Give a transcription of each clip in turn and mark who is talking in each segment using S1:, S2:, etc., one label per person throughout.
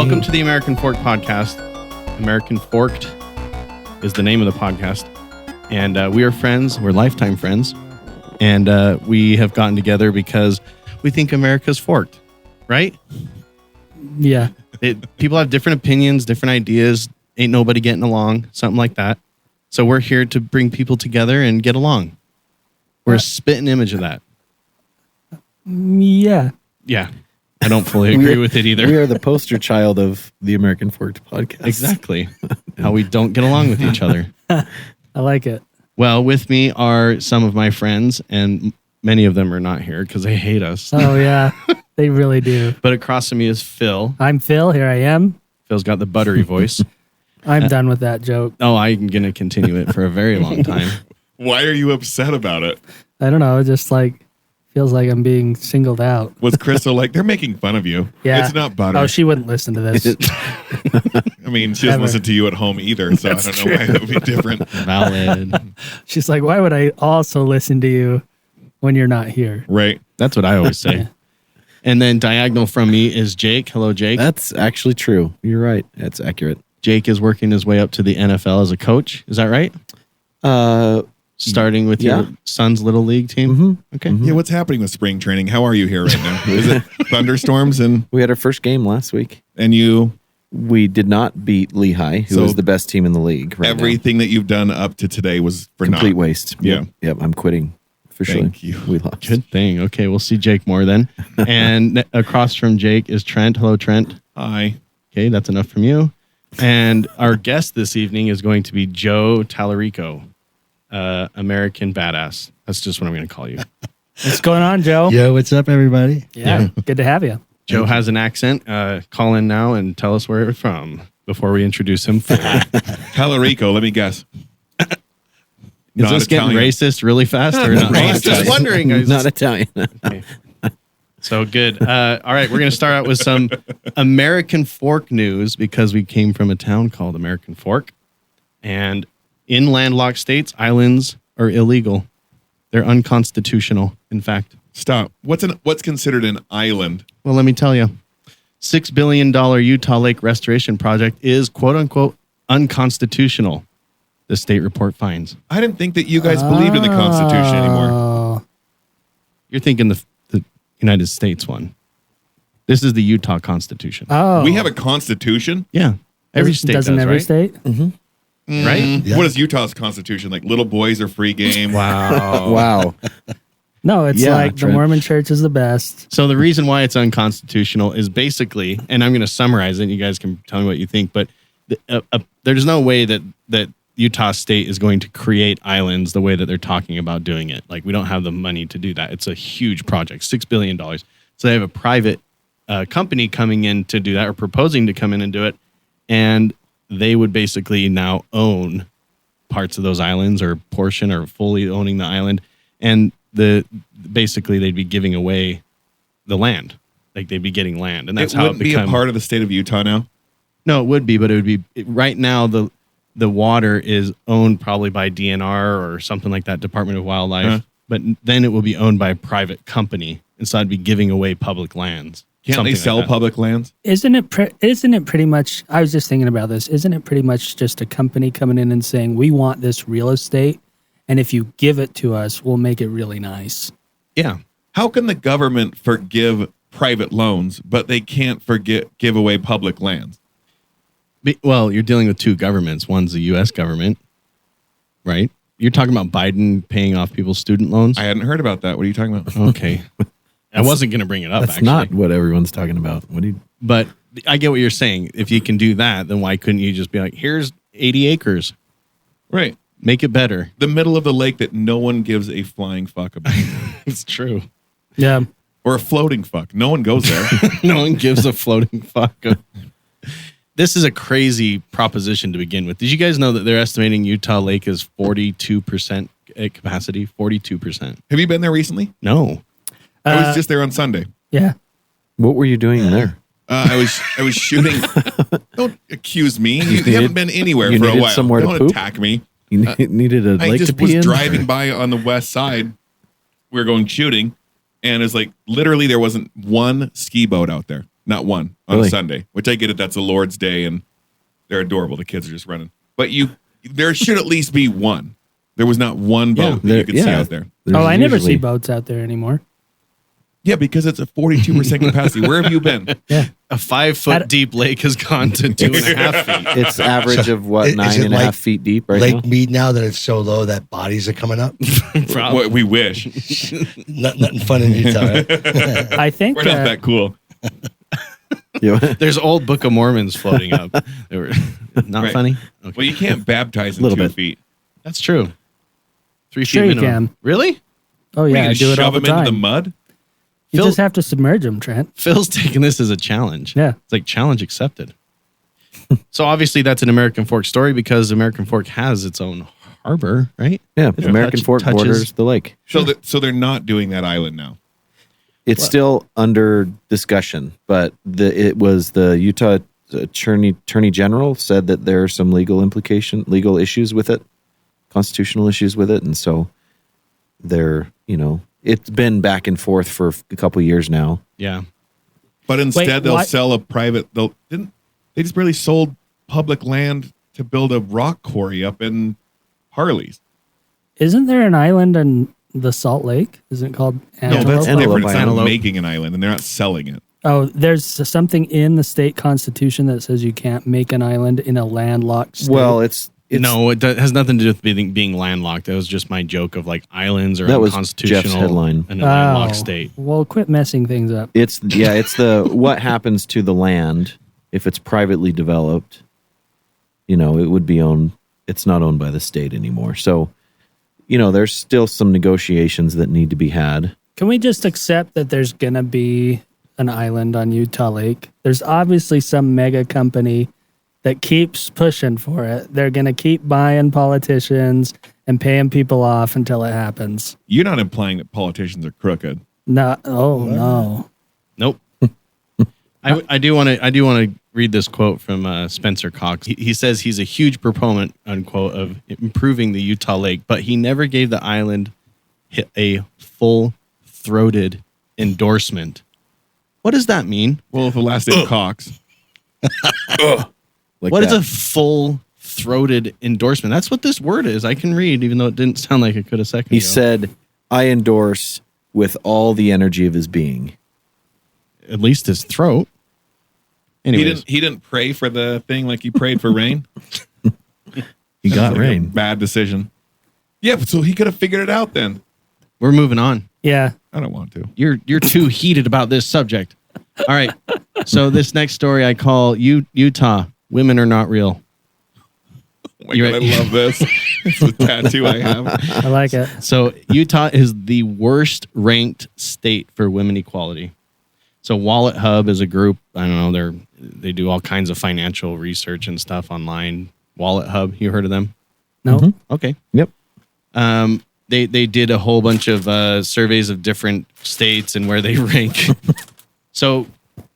S1: Welcome to the American Forked Podcast. American Forked is the name of the podcast. And we are friends. We're lifetime friends. And we have gotten together because we think America's forked, right?
S2: Yeah.
S1: People have different opinions, different ideas. Ain't nobody getting along, something like that. So we're here to bring people together and get along. We're a spitting image of that.
S2: Yeah.
S1: Yeah. I don't fully agree with it either.
S3: We are the poster child of the American Forked Podcast.
S1: Exactly. How we don't get along with each other.
S2: I like it.
S1: Well, with me are some of my friends, and many of them are not here because they hate us.
S2: Oh, yeah. They really do.
S1: But across from me is Phil.
S2: I'm Phil. Here I am.
S1: Phil's got the buttery voice.
S2: I'm done with that joke.
S1: Oh, I'm going to continue it for a very long time.
S4: Why are you upset about it?
S2: I don't know. It just feels like I'm being singled out.
S4: Was Crystal like, they're making fun of you?
S2: Yeah.
S4: It's not butter.
S2: Oh, she wouldn't listen to this.
S4: I mean, she doesn't listen to you at home either, so I don't know why it would be different.
S1: Valid.
S2: She's like, why would I also listen to you when you're not here?
S4: Right.
S1: That's what I always say.
S2: Yeah.
S1: And then diagonal from me is Jake. Hello, Jake.
S3: That's actually true. You're right. That's accurate.
S1: Jake is working his way up to the NFL as a coach. Is that right? Starting with your son's little league team?
S3: Mm-hmm.
S1: Okay.
S4: Yeah, what's happening with spring training? How are you here right now? Is it thunderstorms
S3: We had our first game last week.
S4: and you
S3: We did not beat Lehigh, who
S4: So
S3: is the best team in the league right
S4: everything that you've done up to today was for
S3: now. Complete
S4: naught.
S3: waste.
S4: Yeah.
S3: Yep, I'm quitting. Officially.
S4: Thank you.
S3: We lost.
S1: Good thing. Okay, we'll see Jake more then. And across from Jake is Trent. Hello, Trent.
S4: Hi.
S1: Okay, that's enough from you. And our guest this evening is going to be Joe Talarico, American Badass. That's just what I'm going to call you.
S2: What's going on, Joe?
S5: Yo, what's up, everybody?
S2: Yeah. Good to have you.
S1: Joe has an accent. Call in now and tell us where it's from before we introduce him fully.
S4: Talarico, let me guess.
S1: Is
S4: Not
S1: this getting
S4: Italian.
S1: racist really fast or not? I was just wondering. I was
S3: Not
S1: just-
S3: Italian.
S1: Okay. So good. All right, we're going to start out with some American Fork news because we came from a town called American Fork. And in landlocked states, islands are illegal. They're unconstitutional, in fact.
S4: Stop. What's considered an island?
S1: Well, let me tell you. $6 billion Utah Lake restoration project is, quote unquote, unconstitutional, the state report finds.
S4: I didn't think that you guys believed in the Constitution anymore.
S2: Oh,
S1: You're thinking the United States one. This is the Utah Constitution.
S2: oh.
S4: We have a Constitution?
S1: Yeah. Every state
S2: doesn't
S1: does,
S2: every
S1: right?
S2: state?
S1: Right?
S5: Yeah.
S4: What is Utah's Constitution? Like little boys are free game?
S1: Wow.
S3: Wow.
S2: No, it's
S3: Yeah,
S2: like the
S3: Trent.
S2: Mormon church is the best.
S1: So the reason why it's unconstitutional is basically, and I'm going to summarize it, and you guys can tell me what you think, but there's no way that Utah State is going to create islands the way that they're talking about doing it. Like, we don't have the money to do that. It's a huge project, $6 billion. So they have a private company coming in to do that, or proposing to come in and do it, and they would basically now own parts of those islands, or portion, or fully owning the island, and basically they'd be giving away the land. Like, they'd be getting land, and that's how it
S4: wouldn't be a part of the state of Utah now.
S1: No, it would be, but it would be right now. The water is owned probably by DNR or something like that, Department of Wildlife.
S4: Huh.
S1: But then it will be owned by a private company, and so I'd be giving away public lands.
S4: Can't
S1: Something
S4: they
S1: like
S4: sell
S1: that.
S4: public lands?
S2: Isn't it pretty much, I was just thinking about this, isn't it pretty much just a company coming in and saying, we want this real estate, and if you give it to us, we'll make it really nice?
S1: Yeah.
S4: How can the government forgive private loans, but they can't give away public lands?
S1: Well, you're dealing with two governments. One's the U.S. government, right? You're talking about Biden paying off people's student loans?
S4: I hadn't heard about that. What are you talking about?
S1: Okay. I wasn't going to bring it up,
S3: That's
S1: actually.
S3: not what everyone's talking about. What do you...
S1: But I get what you're saying. If you can do that, then why couldn't you just be like, here's 80 acres.
S4: Right.
S1: Make it better.
S4: The middle of the lake that no one gives a flying fuck about.
S1: It's true.
S2: Yeah.
S4: Or a floating fuck. No one goes there.
S1: No one gives a floating fuck. This is a crazy proposition to begin with. Did you guys know that they're estimating Utah Lake is 42% capacity? 42%.
S4: Have you been there recently?
S1: No.
S4: I was just there on Sunday.
S2: Yeah.
S3: What were you doing there?
S4: I was shooting. Don't accuse me. You haven't been anywhere
S3: you
S4: for a
S3: needed
S4: while.
S3: somewhere to
S4: Don't
S3: poop?
S4: attack me.
S3: You needed a
S4: I
S3: lake
S4: just
S3: to
S4: was
S3: pee in?
S4: driving by on the west side. We were going shooting, and it's like literally there wasn't one ski boat out there. Not one on
S3: Really?
S4: a Sunday, which I get it. That's the Lord's Day and they're adorable. The kids are just running. But there should at least be one. There was not one boat that you could see out there.
S2: Oh, I never see
S3: usually-
S2: boats out there anymore.
S4: Yeah, because it's a 42% capacity. Where have you been?
S2: Yeah.
S1: A 5 foot deep lake has gone to 2.5 feet.
S3: It's average of what,
S5: is it
S3: 9.5
S5: like
S3: feet deep right
S5: Lake
S3: now?
S5: Mead now that it's so low that bodies are coming up.
S4: What we wish.
S5: Nothing fun in Utah. Right?
S2: I think
S4: We're not that cool.
S3: Yeah.
S1: There's old Book of Mormons floating up. They were not
S4: Right.
S1: funny. Okay.
S4: Well, you can't baptize in
S3: Little
S4: 2
S3: bit.
S4: feet.
S1: That's true. 3 feet
S2: Sure you
S1: minimum.
S2: can.
S1: Really?
S2: Oh
S4: What,
S2: yeah,
S4: you
S2: I do it all
S4: shove
S2: the
S4: them into the
S2: time.
S4: mud?
S2: You
S1: Phil-
S2: just have to submerge them, Trent.
S1: Phil's taking this as a challenge.
S2: Yeah.
S1: It's like challenge accepted. So obviously that's an American Fork story because American Fork has its own harbor, right?
S3: Yeah,
S1: It
S3: American Fork
S1: touches-
S3: borders the lake.
S4: So they're not doing that island now.
S3: It's still under discussion, but it was the Utah Attorney General said that there are some legal issues with it, constitutional issues with it, and so it's been back and forth for a couple years now.
S1: Yeah.
S4: But instead, they'll
S2: what?
S4: sell a private. They just barely sold public land to build a rock quarry up in Harley's.
S2: Isn't there an island in the Salt Lake? Isn't it called
S4: No,
S2: Antelope?
S4: that's
S3: Antelope
S4: different. It's not
S1: Antelope.
S4: making an island, and they're not selling it.
S2: Oh, there's something in the state constitution that says you can't make an island in a landlocked state.
S3: Well, it's
S1: No, it has nothing to do with being landlocked. That was just my joke of like islands are
S3: That was
S1: unconstitutional
S3: Jeff's headline.
S1: in a landlocked state.
S2: Well, quit messing things up.
S3: it's the what happens to the land if it's privately developed. It would be owned. It's not owned by the state anymore. So, there's still some negotiations that need to be had.
S2: Can we just accept that there's going to be an island on Utah Lake? There's obviously some mega company that keeps pushing for it. They're going to keep buying politicians and paying people off until it happens.
S4: You're not implying that politicians are crooked.
S2: No, no.
S1: Nope. I do want to read this quote from Spencer Cox. He says he's a huge proponent, unquote, of improving the Utah Lake, but he never gave the island a full-throated endorsement. What does that mean?
S4: Well, if the last name Cox,
S3: Like
S1: What is
S3: that.
S1: a full-throated endorsement? That's what this word is. I can read, even though it didn't sound like it could a second
S3: He
S1: ago.
S3: said, "I endorse with all the energy of his being."
S1: At least his throat. Anyways,
S4: he didn't pray for the thing like he prayed for rain.
S3: He got
S4: Like a
S3: rain.
S4: bad decision. Yeah, but so he could have figured it out then.
S1: we're moving on.
S2: Yeah.
S4: I don't want to.
S1: You're too heated about this subject. All right. So this next story I call Utah. Women are not real.
S4: Oh my
S1: You're
S4: God,
S1: right.
S4: I love this. It's a tattoo I have.
S2: I like it.
S1: So Utah is the worst ranked state for women equality. So WalletHub is a group. I don't know. They do all kinds of financial research and stuff online. WalletHub, you heard of them?
S2: No.
S1: Okay.
S3: Yep.
S1: They did a whole bunch of surveys of different states and where they rank. So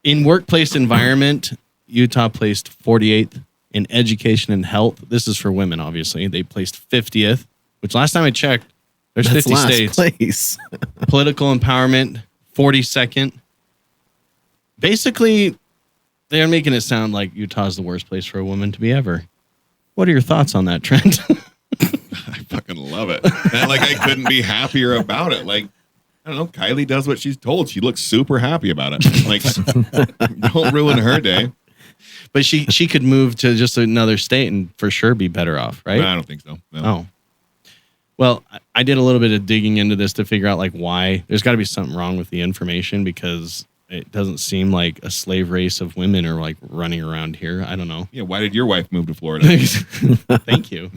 S1: in workplace environment, Utah placed 48th. In education and health, this is for women, obviously. They placed 50th, which last time I checked, there's
S3: That's
S1: 50
S3: last
S1: states.
S3: place.
S1: Political empowerment, 42nd. Basically, they're making it sound like Utah's the worst place for a woman to be ever. What are your thoughts on that, Trent?
S4: I fucking love it. And like I couldn't be happier about it. Like, I don't know, Kylie does what she's told. She looks super happy about it. Like, don't ruin her day.
S1: But she could move to just another state and for sure be better off, right?
S4: I don't think so. No.
S1: Oh. Well, I did a little bit of digging into this to figure out like why. There's got to be something wrong with the information because it doesn't seem like a slave race of women are like running around here. I don't know.
S4: Yeah, why did your wife move to Florida?
S1: Thank you.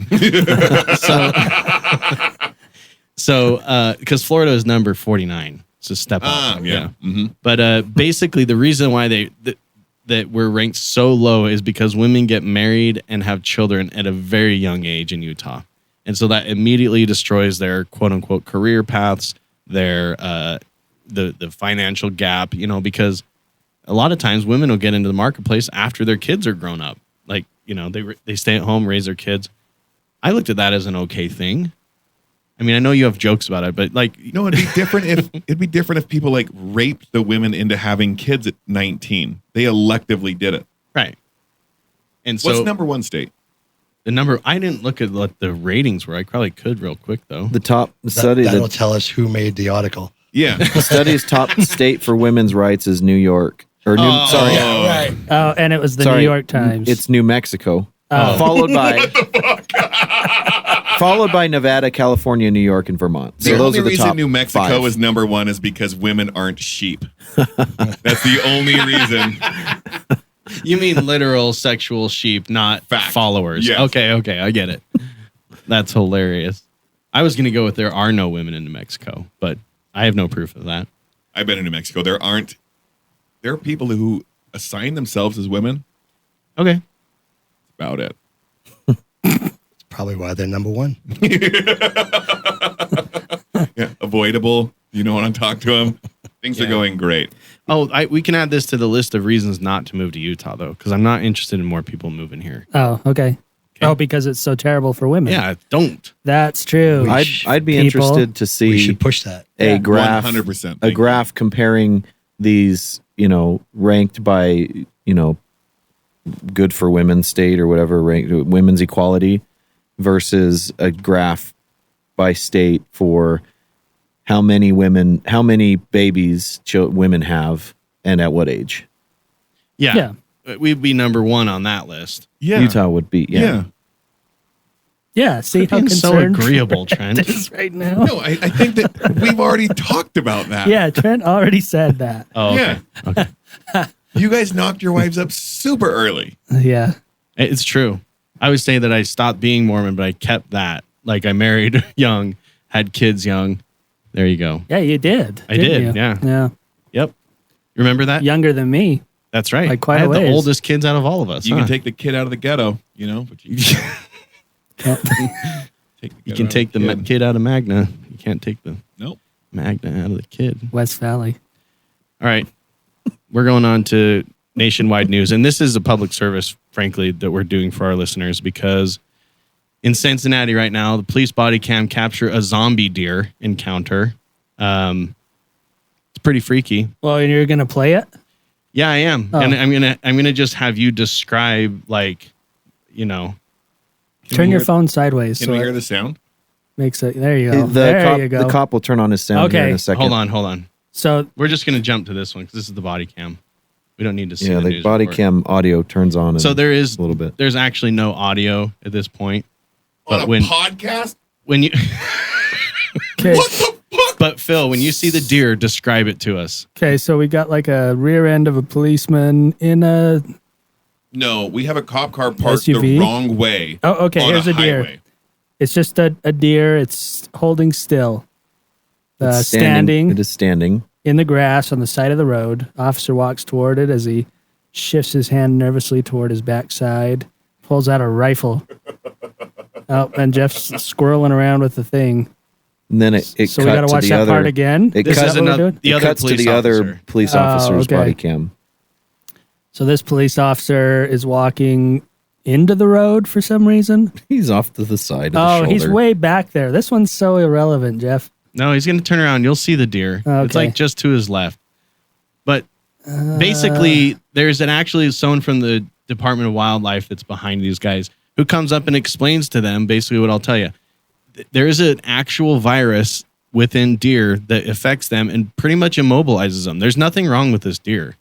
S1: So, because Florida is number 49, it's a step up.
S4: Yeah. Mm-hmm.
S1: But basically, the reason why that we're ranked so low is because women get married and have children at a very young age in Utah, and so that immediately destroys their quote unquote career paths, their the financial gap. Because a lot of times women will get into the marketplace after their kids are grown up. Like they stay at home, raise their kids. I looked at that as an okay thing. I mean, I know you have jokes about it, but like,
S4: No, it'd be different if people like raped the women into having kids at 19. They electively did it.
S1: right. And so
S4: What's number one state?
S1: the number, I didn't look at what the ratings were. I probably could real quick though.
S3: The top study
S5: That'll tell us who made the article.
S4: Yeah.
S3: the study's top state for women's rights is New York. Or sorry,
S5: Yeah, right.
S2: Oh, and it was the
S3: sorry,
S2: New York Times.
S3: It's New Mexico.
S2: Oh.
S3: Followed by Nevada, California, New York, and Vermont. So
S4: The
S3: those
S4: only
S3: are the
S4: reason
S3: top
S4: New Mexico
S3: 5.
S4: is number one is because women aren't sheep. That's the only reason.
S1: You mean literal sexual sheep, not
S4: Fact.
S1: followers.
S4: Yes.
S1: Okay, I get it. That's hilarious. I was going to go with there are no women in New Mexico, but I have no proof of that.
S4: I've been in New Mexico. There are people who assign themselves as women.
S1: Okay.
S4: About it.
S5: It's probably why they're number one.
S4: Yeah, avoidable. You don't want to talk to them. Things are going great.
S1: Oh, we can add this to the list of reasons not to move to Utah, though, because I'm not interested in more people moving here.
S2: Oh, okay. Oh, because it's so terrible for women.
S1: Yeah, don't.
S2: That's true.
S3: I'd be
S2: People.
S3: interested to
S5: We
S3: see
S5: should push that.
S3: a graph,
S4: 100%.
S3: a graph comparing these, ranked by, good for women state or whatever, ranked women's equality versus a graph by state for how many babies women have and at what age.
S1: Yeah. We'd be number one on that list.
S4: Yeah.
S3: Utah would be,
S4: Yeah.
S2: Yeah, see how
S1: Being so
S2: concerned
S1: agreeable, Trent.
S2: Trent is right now.
S4: No, I think that we've already talked about that.
S2: Yeah, Trent already said that.
S1: Oh, okay.
S4: Yeah.
S1: Okay.
S4: You guys knocked your wives up super early.
S2: Yeah.
S1: It's true. I would say that I stopped being Mormon, but I kept that. Like I married young, had kids young. There you go.
S2: Yeah, you did.
S1: I
S2: didn't
S1: did,
S2: you?
S1: yeah.
S2: Yeah.
S1: Yep. Remember that?
S2: Younger than me.
S1: That's right.
S2: Like quite
S1: I
S2: a
S1: had the
S2: ways.
S1: oldest kids out of all of us.
S4: You
S1: huh?
S4: can take the kid out of the ghetto, but you
S1: You can take the kid out of Magna. You can't take the
S4: Nope.
S1: Magna out of the kid.
S2: West Valley.
S1: All right. We're going on to nationwide news. And this is a public service, frankly, that we're doing for our listeners because in Cincinnati right now, the police body cam capture a zombie deer encounter. It's pretty freaky.
S2: Well, and you're gonna play it?
S1: Yeah, I am.
S2: Oh.
S1: And I'm gonna just have you describe
S2: Turn your phone sideways
S4: Can
S2: so
S4: we hear
S2: it
S4: the sound?
S2: makes it. There you go.
S3: The
S2: There you go.
S3: The cop will turn on his sound here
S2: Okay.
S3: in a second.
S1: Hold on.
S2: So
S1: We're just gonna jump to this one because this is the body cam. We don't need to see
S3: Yeah,
S1: the
S3: the
S1: news
S3: body
S1: report.
S3: cam audio turns on.
S1: So there is
S3: a little bit.
S1: There's actually no audio at this point.
S4: On
S1: But
S4: a
S1: when
S4: podcast?
S1: when you
S2: okay.
S4: What the fuck?
S1: but Phil, when you see the deer, describe it to us.
S2: Okay, so we got like a rear end of a policeman in a.
S4: No, we have a cop car parked
S2: SUV?
S4: the wrong way.
S2: Oh, okay.
S4: on
S2: Here's a deer.
S4: highway.
S2: It's just a deer. It's holding still,
S3: It's
S2: standing
S3: It is standing.
S2: in the grass on the side of the road. Officer walks toward it as he shifts his hand nervously toward his backside, pulls out a rifle. Oh, and Jeff's squirreling around with the thing.
S3: And then it
S2: So
S3: cut
S2: we got to
S3: to
S2: watch
S3: the
S2: that
S3: other,
S2: part again.
S3: It
S1: This
S2: Is
S3: cuts,
S1: is
S2: that what we're
S1: another
S2: doing?
S1: the
S3: it
S1: other
S3: cuts to
S1: police
S3: the other
S1: officer.
S3: police
S2: Oh,
S3: officer's
S2: okay.
S3: body cam.
S2: So this police officer is walking into the road for some reason.
S3: He's off to the side of the
S2: Oh,
S3: shoulder.
S2: he's way back there. This one's so irrelevant, Jeff.
S1: No, he's going to turn around. You'll see the deer. It's
S2: Okay.
S1: like just to his left. But basically, there's actually someone from the Department of Wildlife that's behind these guys who comes up and explains to them basically what I'll tell you. There is an actual virus within deer that affects them and pretty much immobilizes them. There's nothing wrong with this deer.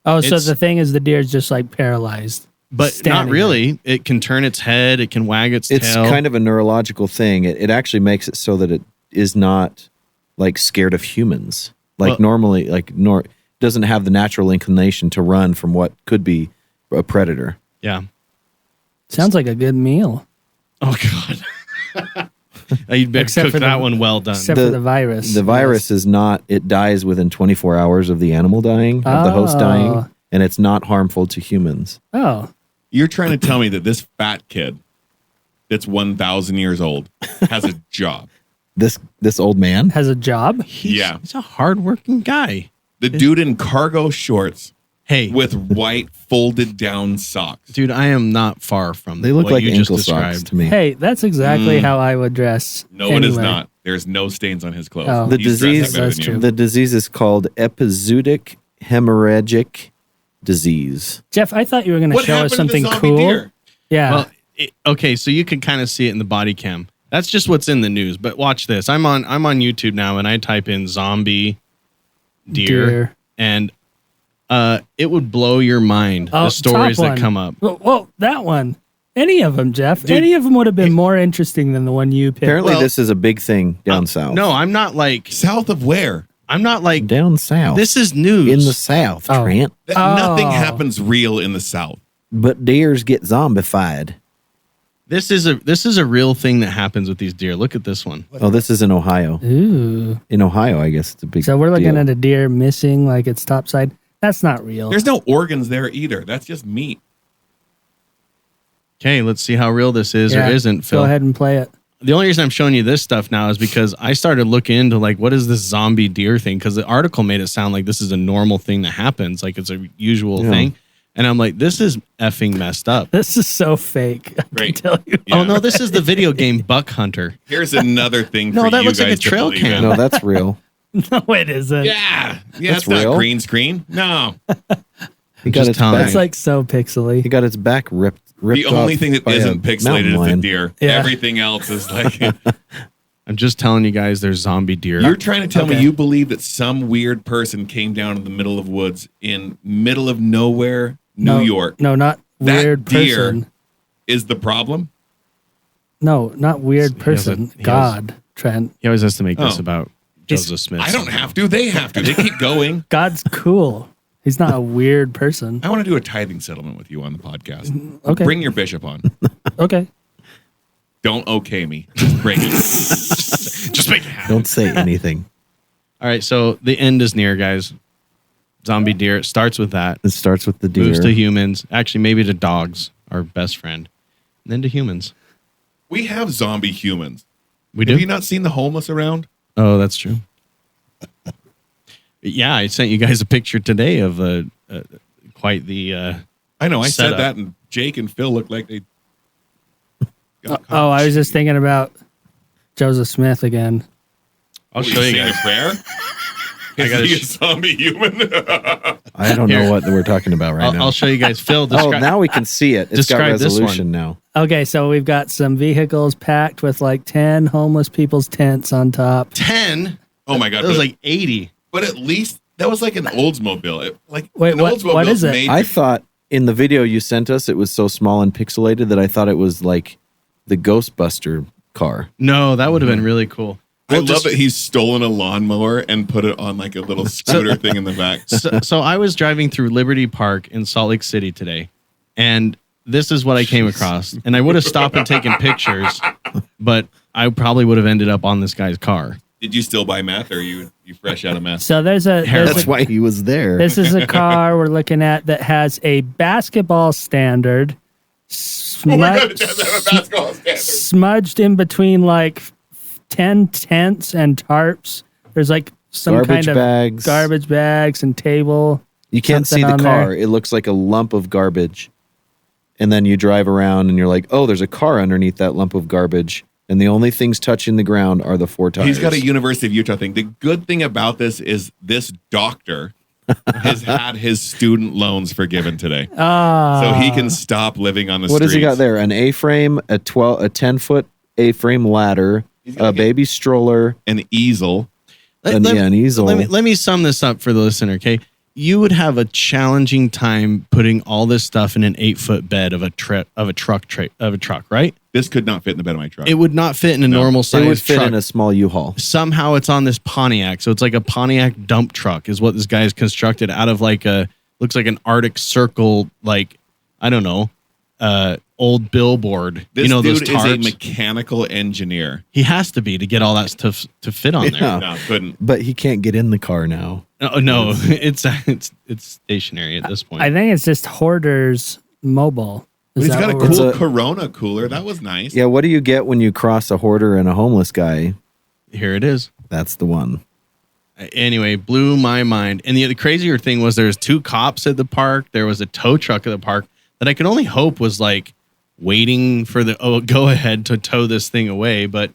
S2: Oh, so
S1: It's-
S2: the thing is the deer's just like paralyzed.
S1: But
S2: standing
S1: not really. It can turn its head. It can wag its
S3: It's
S1: tail.
S3: kind of a neurological thing. It actually makes it so that it is not like scared of humans. Like
S1: Well-
S3: normally, doesn't have the natural inclination to run from what could be a predator.
S1: Yeah.
S2: Sounds like a good meal.
S1: Oh, God. You'd better
S2: Except
S1: cook
S2: for
S1: that
S2: the-
S1: one well done.
S2: Except for the virus.
S3: The virus is not, it dies within 24 hours of the animal dying, of the host
S2: Oh.
S3: dying, and it's not harmful to humans.
S2: Oh,
S4: You're trying to tell me that this fat kid that's 1,000 years old has a job.
S3: This old man?
S2: has a job?
S4: Yeah.
S1: He's a hardworking guy.
S4: The dude in cargo shorts
S1: Hey,
S4: with white folded down socks.
S1: dude, I am not far from
S3: They look
S1: what
S3: like
S1: you
S3: ankle
S1: just
S3: socks
S1: described.
S3: to me.
S2: Hey, that's exactly how I would dress.
S4: No, it is
S2: anyway.
S4: not. There's no stains on his clothes.
S2: Oh.
S3: The
S4: He's dressing
S3: disease,
S4: better
S2: That's
S4: than you.
S2: true.
S3: the disease is called epizootic hemorrhagic disease.
S2: Jeff, I thought you were going to
S4: What
S2: show us
S4: happened to the
S2: something
S4: zombie
S2: cool.
S4: deer?
S2: Yeah.
S1: Well, okay, so you can kind of see it in the body cam. That's just what's in the news. But watch this. I'm on YouTube now, and I type in zombie deer. And it would blow your mind, the stories
S2: top
S1: that
S2: one.
S1: come up.
S2: Well, that one. Any of them, Jeff.
S1: Dude,
S2: Any of them would have been more interesting than the one you picked.
S3: Apparently,
S1: Well,
S3: this is a big thing down south.
S1: No, I'm not like
S4: South of where?
S3: Down south.
S1: this is news.
S3: in the south,
S2: Oh.
S3: Trent.
S4: Nothing
S2: Oh.
S4: happens real in the South.
S3: But deers get zombified.
S1: This is a real thing that happens with these deer. Look at this one.
S3: Oh, this is in Ohio.
S2: Ooh.
S3: In Ohio, I guess it's a big
S2: So we're looking
S3: deal.
S2: at a deer missing like its top side. That's not real.
S4: There's no organs there either. That's just meat.
S1: Okay, let's see how real this is
S2: Yeah,
S1: or isn't, Phil.
S2: Go ahead and play it.
S1: The only reason I'm showing you this stuff now is because I started looking into like what is this zombie deer thing, because the article made it sound like this is a normal thing that happens, like it's a usual
S3: Yeah.
S1: thing. And I'm like, this is effing messed up.
S2: This is so fake. I
S4: Right.
S2: can tell you.
S4: Yeah.
S1: Oh no, this is the video game Buck Hunter.
S4: Here's another thing
S1: No,
S4: for
S1: that
S4: you
S1: looks like
S4: guys
S1: a
S4: to
S1: trail
S4: believe
S1: cam.
S4: in.
S3: No, that's real.
S2: No, it isn't.
S4: Yeah. Yeah,
S3: That's
S4: it's not
S3: real?
S4: green screen. No.
S3: He got
S1: just
S3: its
S1: telling
S3: back.
S2: It's like so pixely.
S3: He got its back ripped.
S4: The only
S3: off
S4: thing that
S3: by a
S4: isn't pixelated
S3: mountain
S4: is the
S3: lion.
S4: deer.
S2: Yeah.
S4: Everything else is like
S1: I'm just telling you guys, there's zombie deer.
S4: you're trying to tell me
S2: Okay.
S4: you believe that some weird person came down in the middle of woods in middle of nowhere, New York.
S2: No, not
S4: That
S2: weird
S4: deer-
S2: person.
S4: Is the problem?
S2: No, not weird
S1: He has
S2: person.
S1: he has-
S2: God, Trent.
S1: He always has to make this
S4: Oh.
S1: about
S2: He's-
S1: Joseph Smith.
S4: I don't have to. They have to. They keep going.
S2: God's cool. He's not a weird person.
S4: I want to do a tithing settlement with you on the podcast.
S2: Okay.
S4: Bring your bishop on.
S2: Okay.
S4: Don't okay me. Just bring it. Just make it happen.
S3: Don't say anything.
S1: All right, so the end is near, guys. Zombie deer. It starts with that.
S3: It starts with the deer.
S1: Moves to humans. Actually, maybe to dogs, our best friend. And then to humans.
S4: We have zombie humans.
S1: We
S4: Have
S1: do?
S4: you not seen the homeless around?
S1: Oh, that's true. Yeah, I sent you guys a picture today of quite the.
S4: I know. I said
S1: Setup.
S4: that, and Jake and Phil look like they. got
S2: Oh, I was just thinking about Joseph Smith again.
S1: I'll
S4: Were
S1: show you
S4: saying
S1: guys.
S4: a prayer? Is
S1: gotta
S4: he a
S1: sh-
S4: zombie human?
S3: I don't
S1: Here.
S3: know what we're talking about right now.
S1: I'll show you guys. Phil,
S3: Oh,
S1: describe.
S3: now we can see it. It's got
S1: Describe this
S3: resolution
S1: one.
S3: now.
S2: Okay, so we've got some vehicles packed with like 10 homeless people's tents on top.
S1: 10.
S4: Oh my God,
S1: That was
S4: but-
S1: like 80.
S4: But at least that was like an Oldsmobile. An
S2: Wait, what
S4: Oldsmobile
S2: is it?
S4: made
S3: I
S4: to-
S3: thought in the video you sent us, it was so small and pixelated that I thought it was like the Ghostbuster car.
S1: No, that would have been really cool.
S4: I
S1: Well,
S4: love
S1: just-
S4: that he's stolen a lawnmower and put it on like a little scooter thing in the back.
S1: So I was driving through Liberty Park in Salt Lake City today, and this is what I came across. And I would have stopped and taken pictures, but I probably would have ended up on this guy's car.
S4: Did you still buy meth, or you fresh out of meth?
S2: So there's a
S3: That's why he was there.
S2: this is a car we're looking at that has a basketball standard
S4: Oh my God, it does have a basketball standard.
S2: smudged in between like 10 tents and tarps. There's like some
S3: Garbage
S2: kind of
S3: bags.
S2: garbage bags and table.
S3: You can't see
S2: something
S3: the
S2: on
S3: car.
S2: there.
S3: It looks like a lump of garbage. And then you drive around and you're like, oh, there's a car underneath that lump of garbage. And the only things touching the ground are the four tires.
S4: He's got a University of Utah thing. The good thing about this is this doctor has had his student loans forgiven today. So he can stop living on the
S3: What
S4: streets.
S3: has he got there? An A-frame, a 10-foot A-frame ladder,
S4: got
S3: a baby stroller,
S4: An easel.
S3: an easel.
S1: Let me sum this up for the listener, okay? You would have a challenging time putting all this stuff in an 8-foot bed of a truck, right?
S4: This could not fit in the bed of my truck.
S1: It would not fit in a normal
S3: It
S1: size
S3: would fit
S1: truck.
S3: in a small U-Haul.
S1: Somehow it's on this Pontiac, so it's like a Pontiac dump truck is what this guy has constructed out of like looks like an Arctic Circle, like I don't know, old billboard.
S4: this
S1: you know those
S4: dude is a
S1: tarps.
S4: mechanical engineer.
S1: He has to be to get all that stuff to fit on there.
S3: Yeah.
S4: No, couldn't.
S3: But he can't get in the car now.
S1: No, it's stationary at this point.
S2: I think it's just Hoarder's mobile. Is
S4: He's
S2: that
S4: got a
S2: what we're-
S4: cool
S3: It's a-
S4: Corona cooler. That was nice.
S3: Yeah, what do you get when you cross a hoarder and a homeless guy?
S1: Here it is.
S3: That's the one.
S1: Anyway, blew my mind. And the crazier thing was there was 2 cops at the park. There was a tow truck at the park that I could only hope was like waiting for the go ahead to tow this thing away. But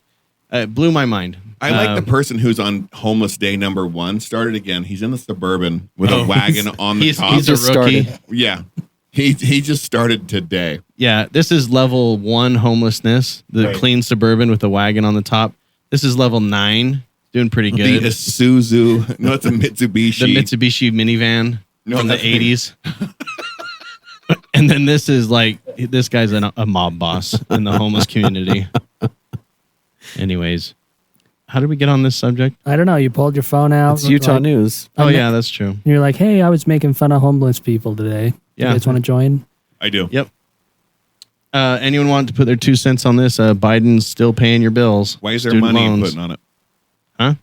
S1: it blew my mind.
S4: I like the person who's on homeless day number 1 started again. He's in the Suburban with a wagon on the top.
S1: He's a rookie.
S4: Yeah. He just started today.
S1: Yeah, this is level 1 homelessness, the clean Suburban with a wagon on the top. This is level 9, doing pretty good.
S4: The Isuzu. No, it's a Mitsubishi.
S1: The Mitsubishi minivan from the
S4: that's
S1: 80s. And then this is like, this guy's a mob boss in the homeless community. Anyways, how did we get on this subject?
S2: I don't know. You pulled your phone out.
S3: It's Utah news.
S1: Oh, yeah, that's true.
S2: You're like, hey, I was making fun of homeless people today.
S1: Yeah.
S2: You guys want to join?
S4: I do.
S1: Yep. Anyone want to put their 2 cents on this? Biden's still paying your bills.
S4: Why is there
S1: Student
S4: money
S1: loans.
S4: putting on it?
S1: Huh?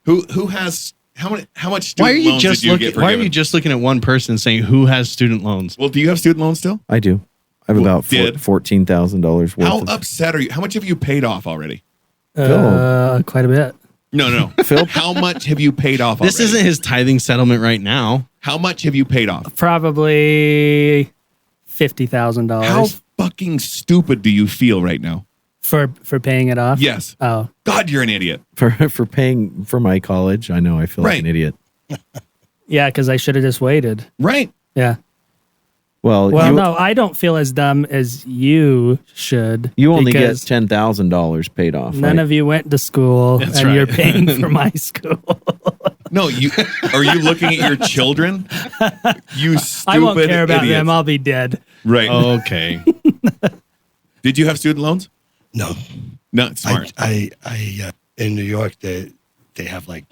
S4: Who has how much
S1: Why are
S4: student
S1: you
S4: loans
S1: just
S4: did you get
S1: looking? Why are
S4: forgiven?
S1: you just looking at one person saying who has student loans?
S4: Well, do you have student loans still?
S3: I do. I have about
S4: Did?
S3: $14,000 worth.
S4: How
S3: of,
S4: upset are you? How much have you paid off already?
S2: Quite a bit.
S4: No.
S3: Phil?
S4: How much have you paid off already?
S1: This isn't his tithing settlement right now.
S4: How much have you paid off?
S2: Probably
S4: How
S2: $50,000
S4: fucking stupid do you feel right now?
S2: for paying it off.
S4: Yes.
S2: Oh,
S4: God, you're an idiot.
S3: for paying for my college. I know I feel like
S4: Right.
S3: an idiot.
S2: yeah, because I should have just waited.
S4: Right.
S2: Yeah.
S3: Well,
S2: Well,
S3: you,
S2: no, I don't feel as dumb as you should.
S3: you only get
S2: because
S3: $10,000 paid off.
S2: none
S3: right?
S2: of you went to school,
S1: That's
S2: and
S1: right.
S2: you're paying for my school.
S4: No, you are you looking at your children? You stupid
S2: I won't care about
S4: idiot.
S2: them. I'll be dead.
S4: Right.
S1: Okay.
S4: Did you have student loans?
S5: No,
S4: No, smart.
S5: I in New York they have like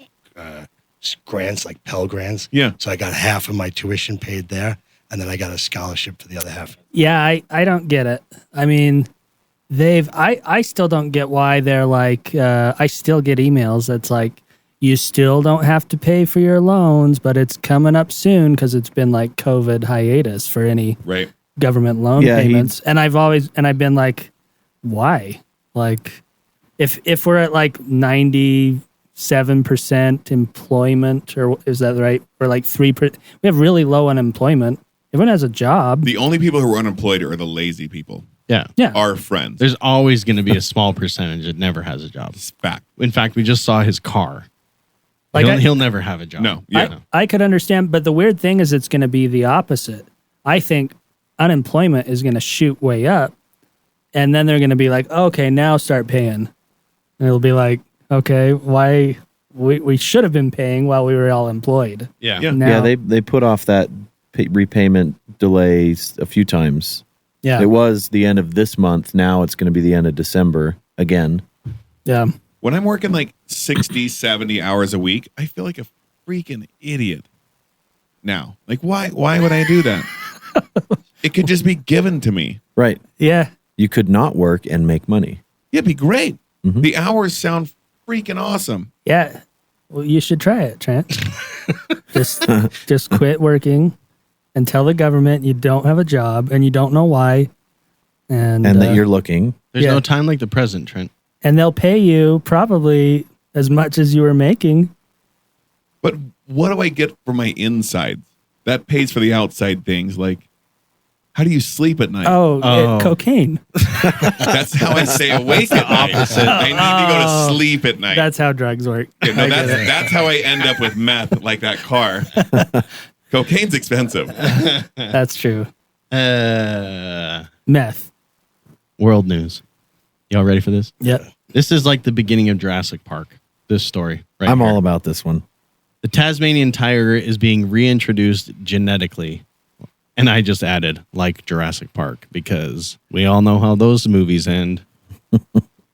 S5: grants, like Pell grants.
S4: Yeah.
S5: So I got half of my tuition paid there, and then I got a scholarship for the other half.
S2: Yeah, I don't get it. I mean, I still don't get why they're like, I still get emails that's like, you still don't have to pay for your loans, but it's coming up soon because it's been like COVID hiatus for any
S4: Right.
S2: government loan
S3: Yeah,
S2: payments. And I've been like, why? Like, if we're at like 97% employment, or is that right? Or like 3%, we have really low unemployment. Everyone has a job.
S4: The only people who are unemployed are the lazy people.
S1: Yeah.
S2: Yeah.
S4: Our friends.
S1: There's always going to be a small percentage that never has a job.
S4: It's fact.
S1: In fact, we just saw his car.
S2: Like
S1: He'll never have a job.
S4: No. Yeah.
S2: I could understand, but the weird thing is it's going to be the opposite. I think unemployment is going to shoot way up, and then they're going to be like, okay, now start paying. And it'll be like, okay, why we should have been paying while we were all employed.
S1: Yeah.
S4: Yeah.
S2: Now,
S3: Yeah, they put off that repayment delays a few times.
S2: yeah,
S3: It was the end of this month. Now it's going to be the end of December again.
S2: yeah.
S4: When I'm working like 60, 70 hours a week, I feel like a freaking idiot now. Like, why would I do that? It could just be given to me.
S3: Right.
S2: Yeah.
S3: You could not work and make money.
S4: It'd be great. The hours sound freaking awesome.
S2: Yeah. Well, you should try it, Trent. just quit working and tell the government you don't have a job and you don't know why. And
S3: That you're looking.
S1: There's
S2: Yeah.
S1: no time like the present, Trent.
S2: and they'll pay you probably as much as you were making.
S4: But what do I get for my insides? That pays for the outside things. Like, how do you sleep at night?
S2: Oh,
S1: Oh.
S2: cocaine.
S4: That's how I stay awake at night. I need to go to sleep at night.
S2: That's how drugs work.
S4: Okay, no,
S2: I get it.
S4: that's how I end up with meth, like that car. Cocaine's expensive.
S2: That's true. Meth.
S1: World news. Y'all ready for this?
S2: Yep.
S1: This is like the beginning of Jurassic Park. This story. Right
S3: I'm
S1: here.
S3: all about this one.
S1: The Tasmanian tiger is being reintroduced genetically. And I just added, like Jurassic Park, because we all know how those movies end.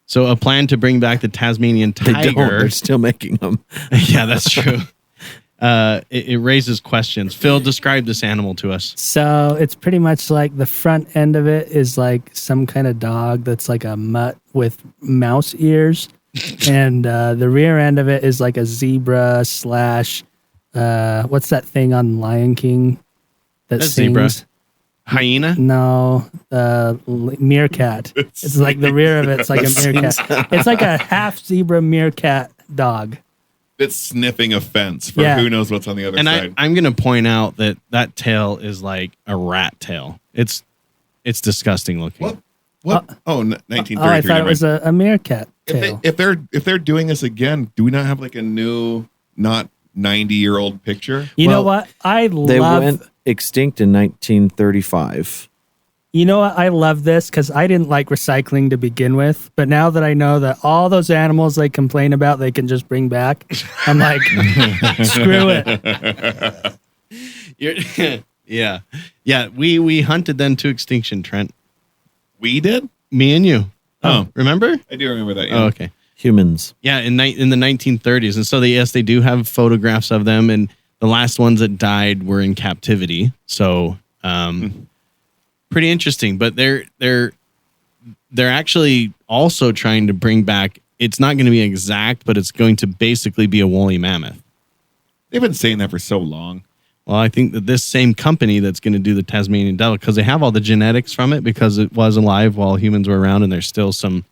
S1: So a plan to bring back the Tasmanian
S3: They don't.
S1: tiger.
S3: They're still making them.
S1: Yeah, that's true. It raises questions. Phil, describe this animal to us.
S2: So it's pretty much like the front end of it is like some kind of dog that's like a mutt with mouse ears. And the rear end of it is like a zebra slash, what's that thing on Lion King that
S1: That's
S2: sings?
S1: zebra. Hyena?
S2: No, meerkat. It's like the rear of it's like a meerkat. It's like a half zebra meerkat dog.
S4: It's sniffing a fence for
S2: Yeah.
S4: who knows what's on the other
S1: And
S4: side.
S1: I'm going to point out that tail is like a rat tail. It's disgusting looking.
S4: What? 1933.
S2: Oh, I thought it was a meerkat
S4: if,
S2: tail.
S4: if they're doing this again, do we not have like a new, not 90-year-old picture?
S2: You know
S3: Well,
S2: what? I
S3: They
S2: love.
S3: went extinct in 1935.
S2: You know what? I love this because I didn't like recycling to begin with, but now that I know that all those animals they complain about they can just bring back, I'm like, screw it.
S1: Yeah. We hunted them to extinction, Trent.
S4: We did?
S1: Me and you.
S4: Oh.
S1: Remember?
S4: I do remember that. Yeah.
S1: Oh, okay.
S3: Humans.
S1: Yeah, in the 1930s, and so they do have photographs of them, and the last ones that died were in captivity. So, pretty interesting. But they're actually also trying to bring back. It's not going to be exact, but it's going to basically be a woolly mammoth.
S4: They've been saying that for so long.
S1: Well, I think that this same company that's going to do the Tasmanian devil, because they have all the genetics from it, because it was alive while humans were around, and there's still some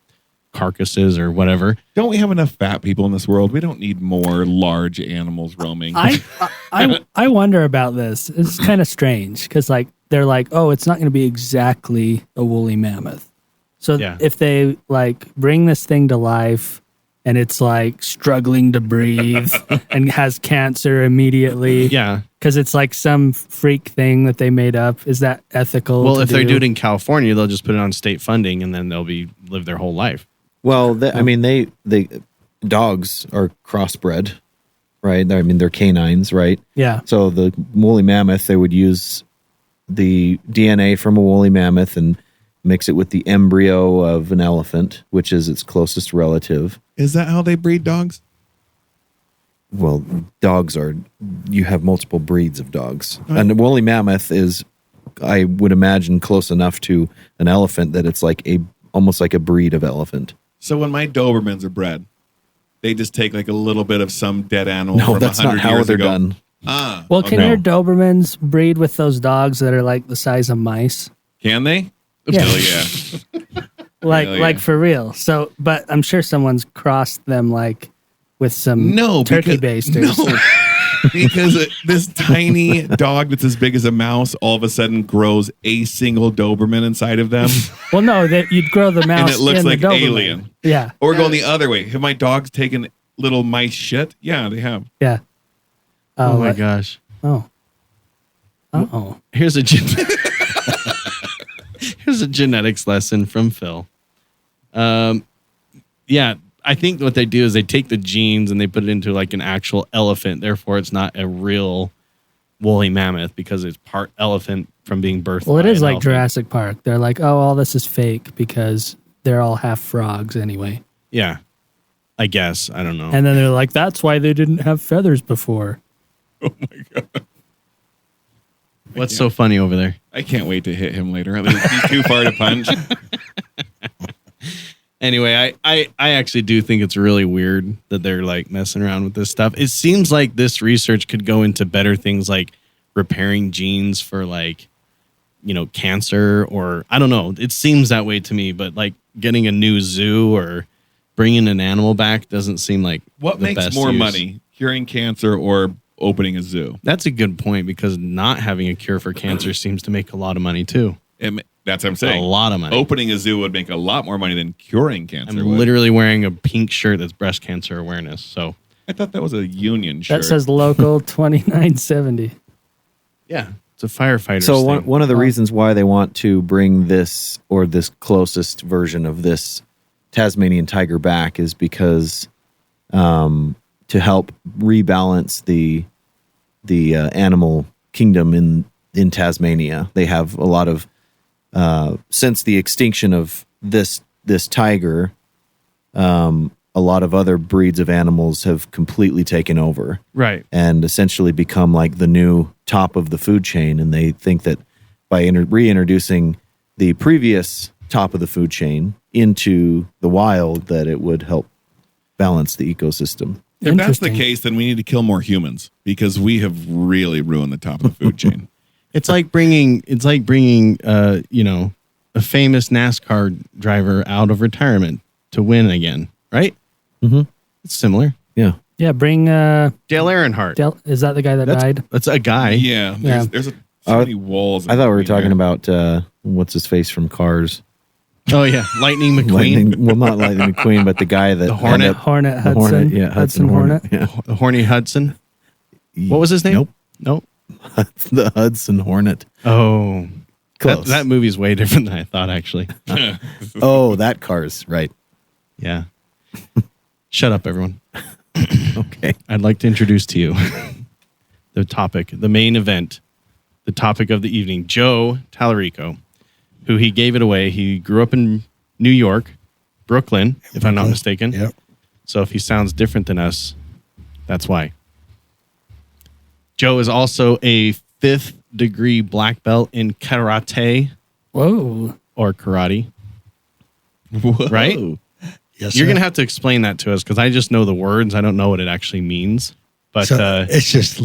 S1: carcasses or whatever.
S4: Don't we have enough fat people in this world? We don't need more large animals roaming.
S2: I wonder about this. It's kind of strange because like they're like, oh, it's not going to be exactly a woolly mammoth. So
S1: Yeah.
S2: if they like bring this thing to life and it's like struggling to breathe and has cancer immediately,
S1: Yeah.
S2: because it's like some freak thing that they made up. Is that ethical?
S1: Well,
S2: to
S1: if they
S2: do?
S1: do it in California, they'll just put it on state funding, and then they'll live their whole life.
S3: Well, I mean, they dogs are crossbred, right? I mean, they're canines, right?
S2: Yeah.
S3: So the woolly mammoth, they would use the DNA from a woolly mammoth and mix it with the embryo of an elephant, which is its closest relative.
S4: Is that how they breed dogs?
S3: Well, you have multiple breeds of dogs. And the woolly mammoth is, I would imagine, close enough to an elephant that it's like almost like a breed of elephant.
S4: So when my Dobermans are bred, they just take like a little bit of some dead animal
S3: No,
S4: from
S3: that's
S4: 100
S3: not how
S4: years
S3: they're
S4: ago.
S3: done.
S4: Ah,
S2: Well, can
S3: Okay.
S2: your Dobermans breed with those dogs that are like the size of mice?
S4: can they?
S2: Yeah.
S4: Hell yeah.
S2: Like
S4: Hell yeah.
S2: like for real. So, but I'm sure someone's crossed them like with some turkey basters.
S4: No, because this tiny dog that's as big as a mouse all of a sudden grows a single Doberman inside of them.
S2: Well, no, that you'd grow the mouse
S4: And it looks
S2: in
S4: like
S2: the Doberman.
S4: Alien.
S2: Yeah,
S4: Or going the other way. Have my dogs taken little mice shit? Yeah, they have.
S2: yeah.
S1: Oh my
S2: what?
S1: gosh.
S2: Oh. Uh-oh.
S1: Here's a here's a genetics lesson from Phil. Yeah, I think what they do is they take the genes and they put it into like an actual elephant. Therefore, it's not a real woolly mammoth because it's part elephant from being birthed.
S2: Well, it
S1: by
S2: is
S1: an
S2: like
S1: elephant.
S2: Jurassic Park. They're like, oh, all this is fake because they're all half frogs anyway.
S1: Yeah, I guess. I don't know.
S2: And then they're like, that's why they didn't have feathers before.
S1: What's so funny over there?
S4: I can't wait to hit him later. He's too far to punch.
S1: Anyway, I actually do think it's really weird that they're like messing around with this stuff. It seems like this research could go into better things like repairing genes for like, cancer, or I don't know. It seems that way to me, but like getting a new zoo or bringing an animal back doesn't seem like
S4: What
S1: the
S4: makes
S1: best
S4: more
S1: use.
S4: money, curing cancer or opening a zoo?
S1: That's a good point, because not having a cure for cancer seems to make a lot of money too.
S4: That's what I'm saying.
S1: A lot of money.
S4: Opening a zoo would make a lot more money than curing cancer.
S1: I'm
S4: would.
S1: literally wearing a pink shirt that's breast cancer awareness. So
S4: I thought that was a union shirt.
S2: That says local 2970.
S1: yeah, it's a firefighter.
S3: So one of the reasons why they want to bring this or this closest version of this Tasmanian tiger back is because to help rebalance the animal kingdom in Tasmania. They have a lot of since the extinction of this tiger, a lot of other breeds of animals have completely taken over.
S1: Right.
S3: And essentially become like the new top of the food chain. And they think that by reintroducing the previous top of the food chain into the wild, that it would help balance the ecosystem.
S4: If that's the
S2: Interesting.
S4: case, then we need to kill more humans because we have really ruined the top of the food chain.
S1: It's like bringing a famous NASCAR driver out of retirement to win again, right?
S3: Mhm.
S1: It's similar.
S3: Yeah.
S2: Yeah, bring
S1: Dale Earnhardt.
S2: is that the guy that died?
S1: That's a guy.
S4: Yeah,
S2: Yeah.
S4: there's so many walls.
S3: I thought we were
S4: in
S3: talking
S4: there.
S3: about what's his face from Cars.
S1: Oh yeah, Lightning McQueen.
S3: Lightning, well, not Lightning McQueen, but the guy that
S1: The Hornet.
S3: ended up-
S2: Hornet
S3: the
S2: Hudson.
S3: Hornet, yeah, Hudson Hornet. Yeah.
S1: Horny Hudson. What was his name?
S3: Nope.
S1: Nope.
S3: The Hudson Hornet.
S1: Oh,
S3: Close.
S1: that movie's way different than I thought. Actually.
S3: Oh, that Cars, right?
S1: Yeah. Shut up, everyone.
S3: Okay.
S1: I'd like to introduce to you the topic, the main event, the topic of the evening. Joe Talarico, who he gave it away. He grew up in New York, Brooklyn, if I'm not mistaken.
S5: Yep.
S1: So if he sounds different than us, that's why. Joe is also a 5th degree black belt in karate
S2: Whoa.
S1: or karate,
S4: Whoa.
S1: right?
S5: Yes,
S1: You're
S5: sir.
S1: going to have to explain that to us because I just know the words. I don't know what it actually means. But
S5: So it's just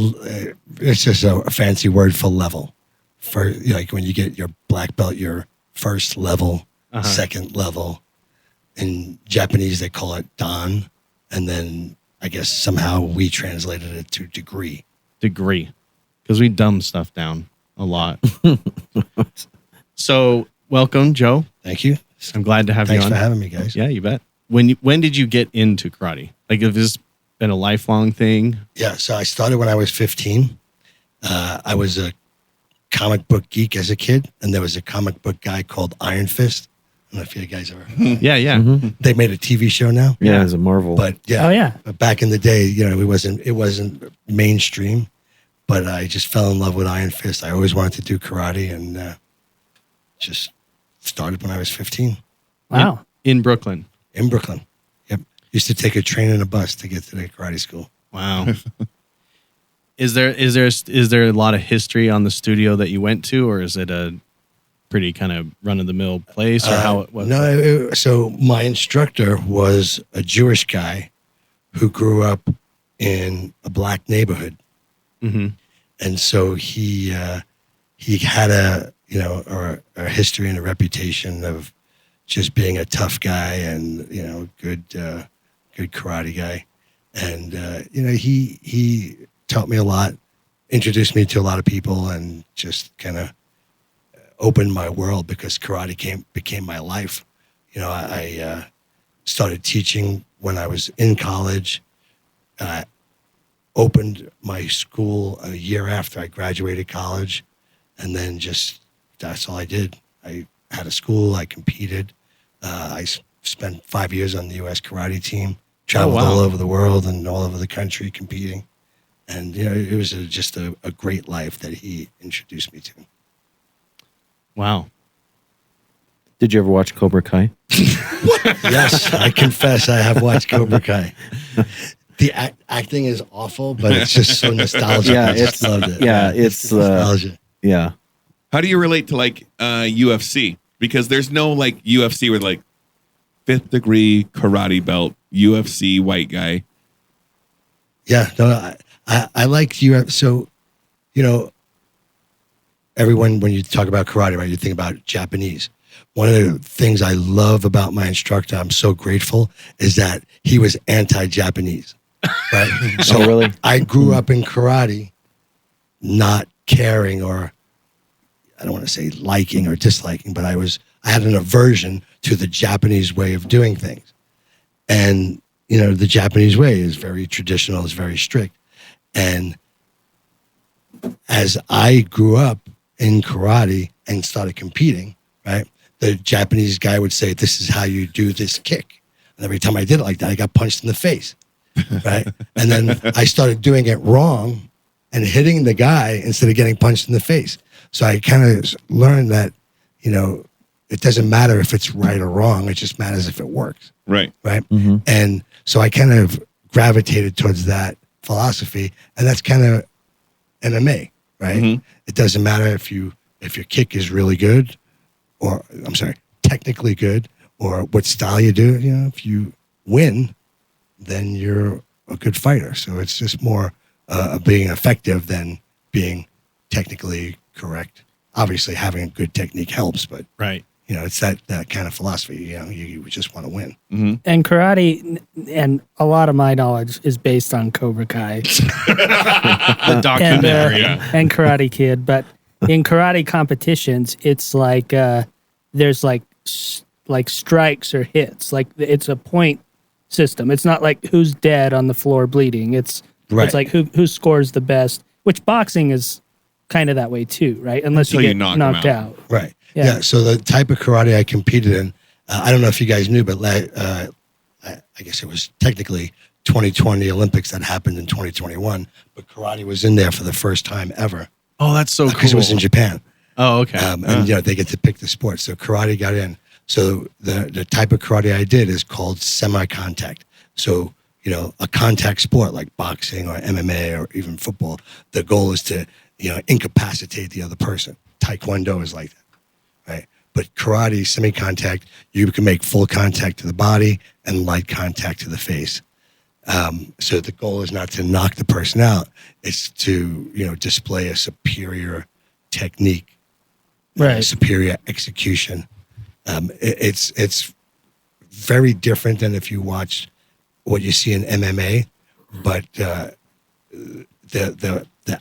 S5: a fancy word for level. For like when you get your black belt, your first level, second level. In Japanese, they call it dan, and then I guess somehow we translated it to degree.
S1: degree, because we dumb stuff down a lot. So welcome, Joe.
S5: Thank you.
S1: I'm glad to have
S5: Thanks
S1: you on.
S5: for having me, guys.
S1: Yeah, you bet. When did you get into karate? Like, has this been a lifelong thing?
S5: Yeah, so I started when I was 15. I was a comic book geek as a kid, and there was a comic book guy called Iron Fist. I don't know if you guys ever.
S1: Yeah.
S5: They made a TV show now,
S3: Yeah, as a Marvel.
S5: but yeah,
S2: Oh, yeah.
S5: But back in the day, it wasn't mainstream. But I just fell in love with Iron Fist. I always wanted to do karate, and just started when I was 15
S2: Wow.
S1: In Brooklyn.
S5: in Brooklyn. Yep, used to take a train and a bus to get to the karate school.
S1: Wow. Is there a lot of history on the studio that you went to, or is it a pretty kind of run of the mill place, or how it was?
S5: No, so my instructor was a Jewish guy who grew up in a black neighborhood,
S1: Mm-hmm.
S5: and so he had a history and a reputation of just being a tough guy and good karate guy, and he taught me a lot, introduced me to a lot of people, and just kind of opened my world because karate became my life. I started teaching when I was in college. Opened my school a year after I graduated college, and then that's all I did. I had a school. I competed. I spent 5 years on the U.S. karate team. Traveled all over the world and all over the country competing, and it was just a great life that he introduced me to.
S1: Wow.
S3: Did you ever watch Cobra Kai?
S5: Yes, I confess I have watched Cobra Kai. The acting is awful, but it's just so nostalgic.
S3: Yeah,
S5: I just loved it.
S3: Yeah, it's
S5: nostalgia.
S3: yeah.
S4: How do you relate to like UFC? Because there's no like UFC with like 5th degree karate belt, UFC white guy.
S5: Yeah, no, I like you. So, everyone, when you talk about karate, right, you think about Japanese. One of the things I love about my instructor, I'm so grateful, is that he was anti-Japanese. Right? So
S3: really?
S5: I grew up in karate, not caring, or I don't want to say liking or disliking, but I had an aversion to the Japanese way of doing things. And, the Japanese way is very traditional, is very strict. And as I grew up in karate and started competing, right, the Japanese guy would say, "This is how you do this kick." And every time I did it like that, I got punched in the face, right? And then I started doing it wrong and hitting the guy instead of getting punched in the face. So I kind of learned that, it doesn't matter if it's right or wrong. It just matters if it works.
S4: Right.
S5: Right. Mm-hmm. And so I kind of gravitated towards that philosophy, and that's kind of MMA, right?
S4: Mm-hmm.
S5: It doesn't matter if your kick is really good, or technically good, or what style you do. If you win, then you're a good fighter. So it's just more being effective than being technically correct. Obviously, having a good technique helps, but
S1: Right.
S5: it's that kind of philosophy. You just want to win.
S2: And karate, and a lot of my knowledge is based on Cobra Kai
S1: The documentary.
S2: and Karate Kid. But in karate competitions, it's like there's like strikes or hits. Like it's a point system. It's not like who's dead on the floor bleeding. It's like who scores the best. Which boxing is kind of that way too, right? Unless
S4: Until
S2: you
S4: you
S2: get
S4: knock 'em
S2: knocked
S4: out.
S2: out.
S5: Right.
S2: Yeah.
S5: Yeah. So the type of karate I competed in, I don't know if you guys knew, but I guess it was technically 2020 Olympics that happened in 2021, but karate was in there for the first time ever.
S1: Oh, that's so
S5: Because
S1: cool.
S5: it was in Japan.
S1: Oh, okay.
S5: And they get to pick the sport. So karate got in. So the type of karate I did is called semi-contact. So, a contact sport like boxing or MMA or even football, the goal is to, incapacitate the other person. Taekwondo is like that, right? But karate, semi-contact, you can make full contact to the body and light contact to the face. So the goal is not to knock the person out. It's to, display a superior technique,
S2: Right.
S5: superior execution. It's very different than if you watch what you see in MMA, but the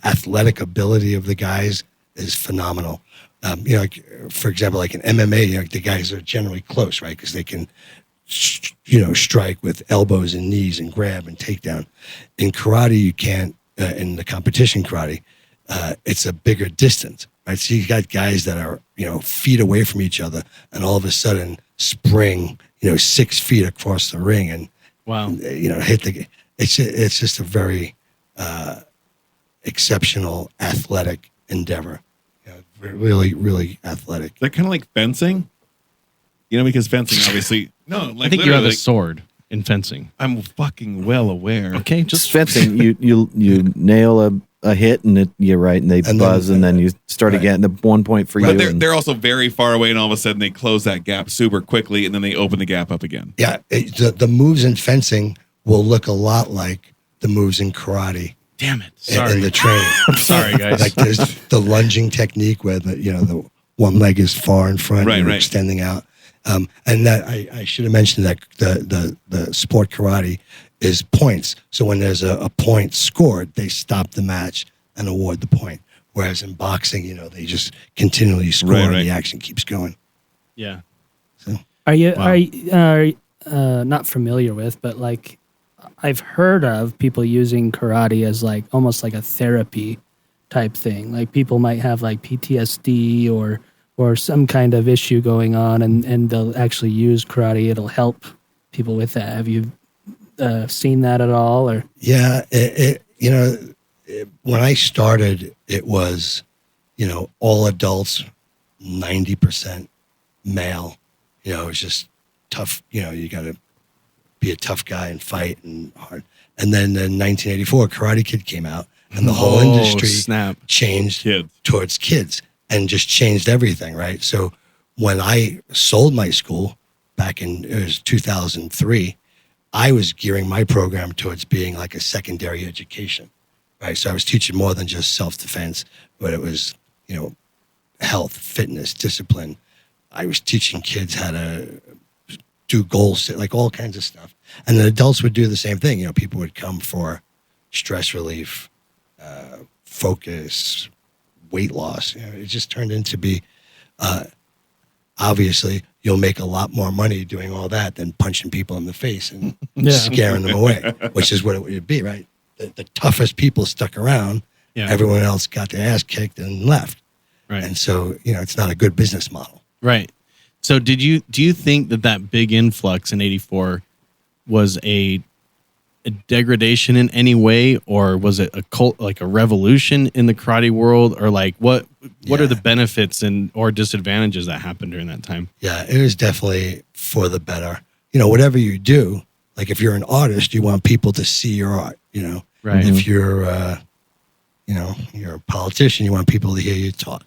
S5: athletic ability of the guys is phenomenal. Like, for example, like in MMA, the guys are generally close, right? Because they can, strike with elbows and knees and grab and take down. In karate, you can't. In the competition karate, it's a bigger distance, right? So you got guys that are, feet away from each other, and all of a sudden spring, 6 feet across the ring, and
S1: Wow.
S5: hit the. It's just a very exceptional athletic endeavor. Really, really athletic.
S4: They're kind of like fencing, because fencing obviously
S1: I think you have a sword in fencing.
S4: I'm fucking well aware.
S1: Okay,
S3: Just fencing, you nail a hit and you're right, and they buzz, and then you start
S5: right.
S3: again. The 1 point for
S4: But
S3: you.
S4: they're also very far away, and all of a sudden they close that gap super quickly, and then they open the gap up again.
S5: Yeah, the moves in fencing will look a lot like the moves in karate.
S1: Damn it.
S5: In
S1: Sorry.
S5: the training.
S1: I'm sorry, guys.
S5: Like there's the lunging technique where the one leg is far in front,
S4: Right,
S5: and
S4: right.
S5: extending out. And that I should have mentioned that the sport karate is points. So when there's a point scored, they stop the match and award the point. Whereas in boxing, they just continually score
S4: Right,
S5: and
S4: right.
S5: the action keeps going.
S1: Yeah.
S2: Are you
S1: Wow.
S2: not familiar with, but like I've heard of people using karate as like almost like a therapy type thing. Like people might have like PTSD or some kind of issue going on, and they'll actually use karate. It'll help people with that. Have you seen that at all? Or
S5: Yeah, when I started, it was, all adults, 90% male. It was just tough. You got to be a tough guy and fight and hard. And then in 1984, Karate Kid came out, and the whole industry
S1: Snap.
S5: changed
S4: Kids.
S5: towards kids and just changed everything, right? So when I sold my school back in it was 2003, I was gearing my program towards being like a secondary education, right? So I was teaching more than just self-defense, but it was, health, fitness, discipline. I was teaching kids how to do goals, like all kinds of stuff. And the adults would do the same thing. People would come for stress relief, focus, weight loss. It just turned into be, obviously, you'll make a lot more money doing all that than punching people in the face and scaring them away, which is what it would be, right? The toughest people stuck around.
S1: Yeah.
S5: Everyone else got their ass kicked and left.
S1: Right.
S5: And so, it's not a good business model.
S1: Right. So do you think that big influx in 84 was a degradation in any way, or was it a cult, like a revolution in the karate world, or like what are the benefits or disadvantages that happened during that time?
S5: Yeah, it was definitely for the better. Whatever you do, like if you're an artist, you want people to see your art,
S1: Right.
S5: If you're, you're a politician, you want people to hear you talk,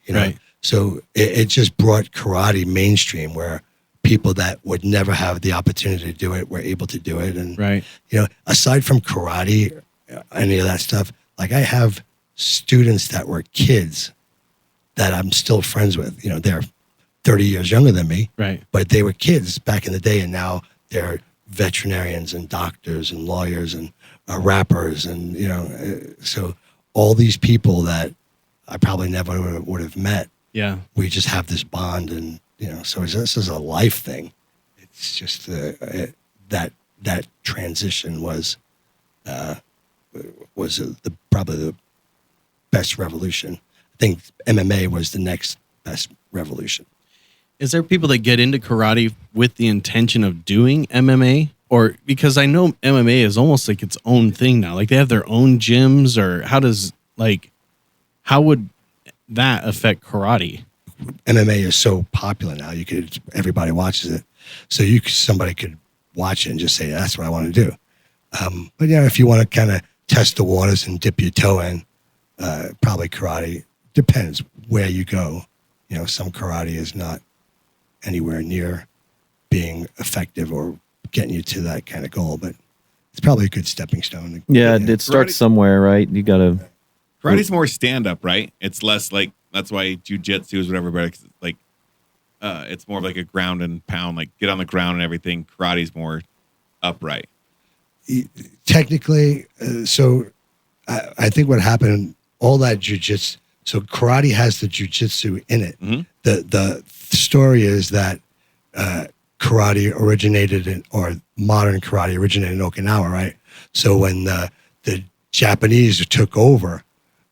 S1: Right.
S5: So it just brought karate mainstream where people that would never have the opportunity to do it were able to do it. And,
S1: Right.
S5: aside from karate, any of that stuff, like I have students that were kids that I'm still friends with. They're 30 years younger than me,
S1: Right.
S5: but they were kids back in the day, and now they're veterinarians and doctors and lawyers and rappers, and so all these people that I probably never would have met.
S1: Yeah.
S5: We just have this bond, and so this is a life thing. It's just that transition was probably the best revolution. I think MMA was the next best revolution.
S1: Is there people that get into karate with the intention of doing MMA? Or because I know MMA is almost like its own thing now. Like they have their own gyms, or how would that affect karate?
S5: MMA is so popular now. Everybody watches it. So somebody could watch it and just say, that's what I want to do. But if you want to kind of test the waters and dip your toe in, probably karate. Depends where you go. Some karate is not anywhere near being effective or getting you to that kind of goal, but it's probably a good stepping stone.
S3: Yeah, it starts somewhere, right? You got to.
S4: Karate's more stand up, right? It's less like, that's why jujitsu is whatever, but it's like it's more like a ground and pound, like get on the ground and everything. Karate's more upright.
S5: Technically, so I think what happened, all that jujitsu. So karate has the jujitsu in it.
S4: Mm-hmm.
S5: The story is that karate originated or modern karate originated in Okinawa, right? So when the Japanese took over,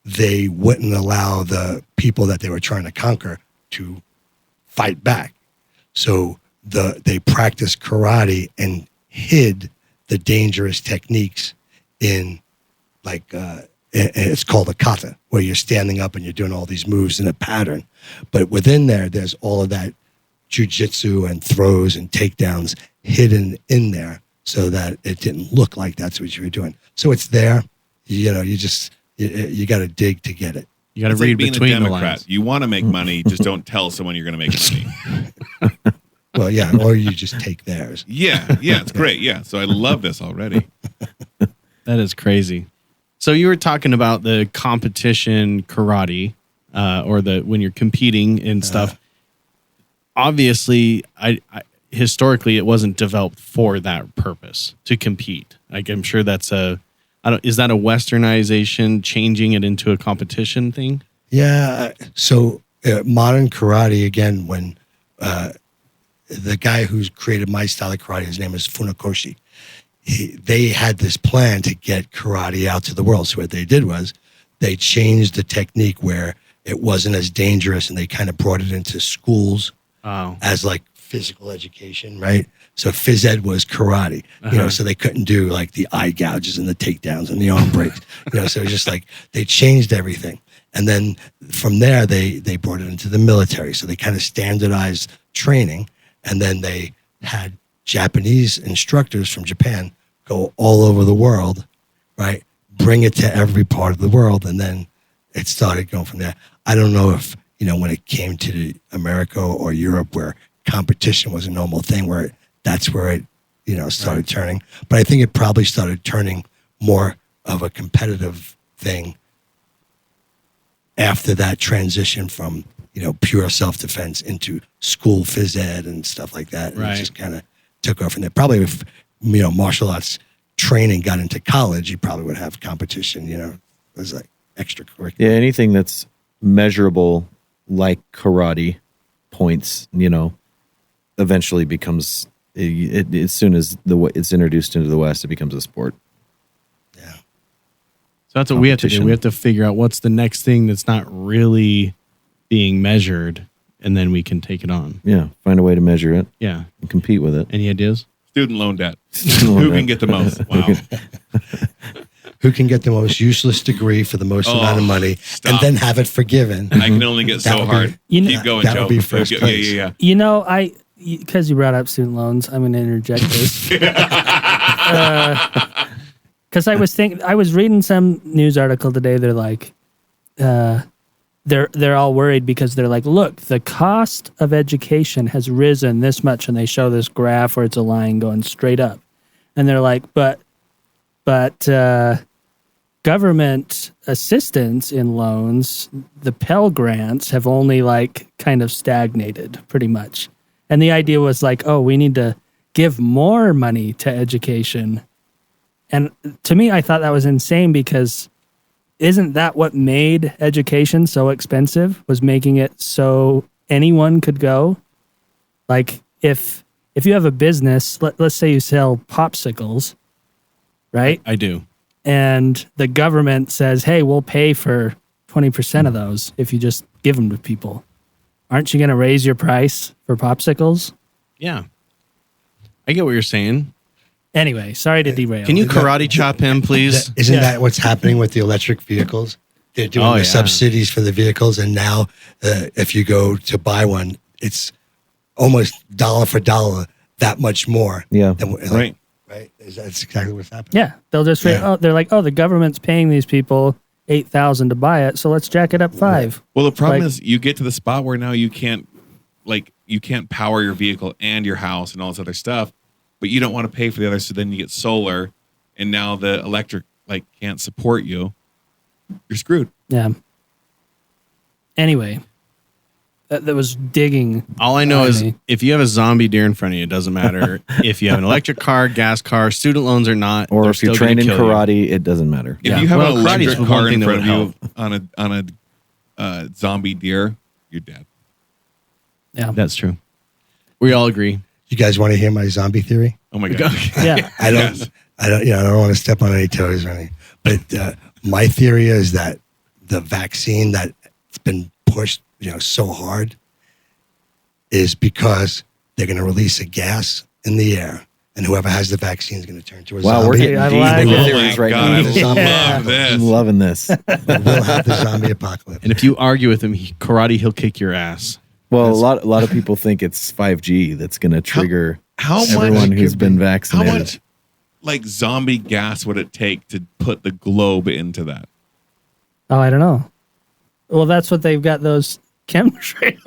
S5: they wouldn't allow the people that they were trying to conquer to fight back. So they practiced karate and hid the dangerous techniques in it's called a kata, where you're standing up and you're doing all these moves in a pattern. But within there's all of that jujitsu and throws and takedowns hidden in there so that it didn't look like that's what you were doing. So it's there. You got to dig to get it.
S1: You got to
S4: It's
S1: read
S4: like being
S1: between
S4: a
S1: the
S4: Democrat.
S1: lines.
S4: You want to make money, just don't tell someone you're going to make money.
S5: Well, yeah, or you just take theirs.
S4: Yeah, it's great. Yeah, so I love this already.
S1: That is crazy. So you were talking about the competition karate, or when you're competing and stuff. Obviously, I historically it wasn't developed for that purpose, to compete. Like I'm sure that's is that a westernization, changing it into a competition thing?
S5: Yeah. So modern karate, again, when the guy who's created my style of karate, his name is Funakoshi. They had this plan to get karate out to the world. So what they did was they changed the technique where it wasn't as dangerous, and they kind of brought it into schools as like physical education, right? So phys ed was karate, so they couldn't do like the eye gouges and the takedowns and the arm breaks, so it was just like they changed everything. And then from there, they brought it into the military. So they kind of standardized training, and then they had Japanese instructors from Japan go all over the world, right? Bring it to every part of the world, and then it started going from there. I don't know if, when it came to America or Europe, where competition was a normal thing, that's where it, started turning. But I think it probably started turning more of a competitive thing after that transition from, pure self-defense into school phys ed and stuff like that. And
S1: Right.
S5: it just kind of took off from there. Probably if, martial arts training got into college, you probably would have competition, it was like extracurricular.
S3: Yeah, anything that's measurable like karate points, eventually becomes, as soon as it's introduced into the West, it becomes a sport.
S5: Yeah.
S1: So that's what we have to do.
S3: Competition.
S1: We have to figure out what's the next thing that's not really being measured, and then we can take it on.
S3: Yeah, find a way to measure it
S1: Yeah.
S3: and compete with it.
S1: Any ideas?
S4: Student loan debt.
S3: Student loan
S4: Who can
S3: debt.
S4: get the most? Wow.
S5: Who can get the most useless degree for the most amount of money and then have it forgiven?
S4: I can only get
S5: That
S4: so
S5: would be-
S4: hard. Keep going,
S5: that
S4: Joe.
S5: would be first
S4: Yeah,
S5: place.
S4: yeah.
S2: Because you brought up student loans, I'm going to interject this. Because I was reading some news article today. They're like, they're all worried because they're like, look, the cost of education has risen this much, and they show this graph where it's a line going straight up, and they're like, but government assistance in loans, the Pell Grants have only like kind of stagnated pretty much. And the idea was like, oh, we need to give more money to education. And to me, I thought that was insane because isn't that what made education so expensive? Was making it so anyone could go? Like if you have a business, let's say you sell popsicles, right?
S1: I do.
S2: And the government says, hey, we'll pay for 20% of those if you just give them to people. Aren't you going to raise your price for popsicles?
S1: Yeah. I get what you're saying.
S2: Anyway, sorry to derail.
S1: Can you karate chop him, please?
S5: Isn't that what's happening with the electric vehicles? They're doing the subsidies for the vehicles, and now if you go to buy one, it's almost dollar for dollar that much more.
S3: Yeah.
S4: Right.
S5: Right? That's exactly what's happening.
S2: Yeah, they'll just say, oh, they're like, oh, the government's paying these people $8,000 to buy it, so let's jack it up $5,000.
S4: Well, the problem is you get to the spot where now you can't power your vehicle and your house and all this other stuff, but you don't want to pay for the other. So then you get solar, and now the electric can't support you. You're screwed.
S2: Yeah. Anyway, that was digging.
S1: All I know is
S2: me.
S1: if you have a zombie deer in front of you, it doesn't matter if you have an electric car, gas car, student loans or not.
S3: Or
S1: they're
S3: if you're
S1: still
S3: trained in
S1: gonna kill you.
S3: karate, it doesn't matter.
S4: If you have an
S1: karate's
S4: electric
S1: one
S4: car
S1: thing
S4: in
S1: that
S4: front of
S1: would
S4: you on a zombie deer, you're dead.
S2: Yeah.
S1: That's true. We all agree.
S5: You guys want to hear my zombie theory?
S4: Oh my god.
S2: Yeah.
S5: I don't want to step on any toes or anything. But my theory is that the vaccine that's been pushed, so hard, is because they're going to release a gas in the air, and whoever has the vaccine is going to turn to a
S3: Wow,
S5: zombie.
S3: we're getting
S2: I
S3: deep
S2: like
S3: into
S2: it.
S3: theories right
S4: God, I
S3: now.
S2: Yeah.
S4: love this.
S3: I'm loving this.
S5: We'll have the zombie apocalypse.
S1: And if you argue with him, he'll kick your ass.
S3: Well, a lot of people think it's 5G that's going to trigger
S4: How
S3: everyone
S4: much?
S3: who's been
S4: How
S3: vaccinated.
S4: much zombie gas would it take to put the globe into that?
S2: Oh, I don't know. Well, that's what they've got those chemtrails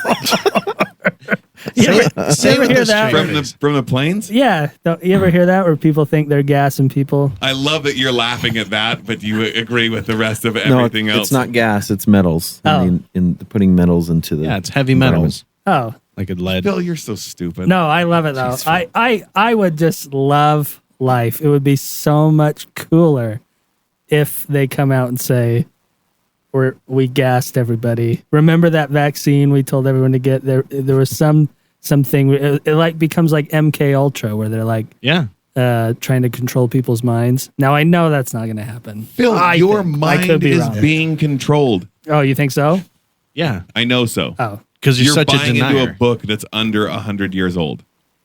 S2: for. You ever hear that?
S4: From the planes?
S2: Yeah. You ever hear that where people think they're gassing people?
S4: I love that you're laughing at that, but you agree with the rest of
S3: No,
S4: everything else.
S3: it's not gas, it's metals.
S2: Oh.
S3: I mean, in putting metals into the
S1: Yeah, it's heavy metals.
S2: Oh,
S1: Like a lead.
S4: Bill, you're so stupid.
S2: no, I love it though. I would just love life. It would be so much cooler if they come out and say, we gassed everybody. Remember that vaccine we told everyone to get? There was something. It becomes like MK Ultra, where they're
S1: Yeah.
S2: trying to control people's minds. Now I know that's not going to happen.
S4: Bill, your
S2: I could
S4: mind
S2: be
S4: is
S2: wrong.
S4: being controlled.
S2: Oh, you think so?
S1: Yeah.
S4: I know so.
S2: Oh,
S1: Because you're such a
S4: buying into
S1: denier.
S4: a book that's under 100 years old.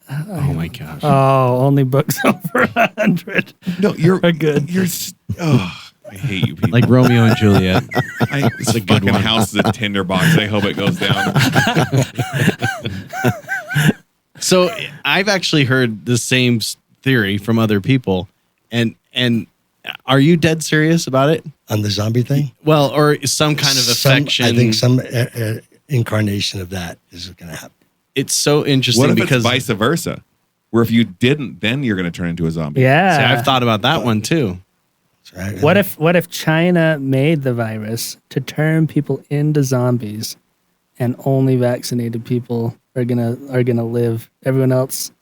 S1: Oh my gosh.
S2: only books over 100.
S4: No, you're
S2: Are good.
S4: I hate you people.
S1: Like Romeo and Juliet.
S4: It's
S1: a good
S4: fucking
S1: one.
S4: house is a tinderbox. I hope it goes down.
S1: So I've actually heard the same theory from other people, and are you dead serious about it?
S5: On the zombie thing?
S1: Well, or some kind of affection.
S5: I think some incarnation of that is going to happen.
S1: It's so interesting
S4: What if
S1: because
S4: it's vice versa? Where if you didn't, then you're going to turn into a zombie.
S2: Yeah.
S1: See, I've thought about that one too.
S5: Right?
S2: What if China made the virus to turn people into zombies, and only vaccinated people are gonna live? Everyone else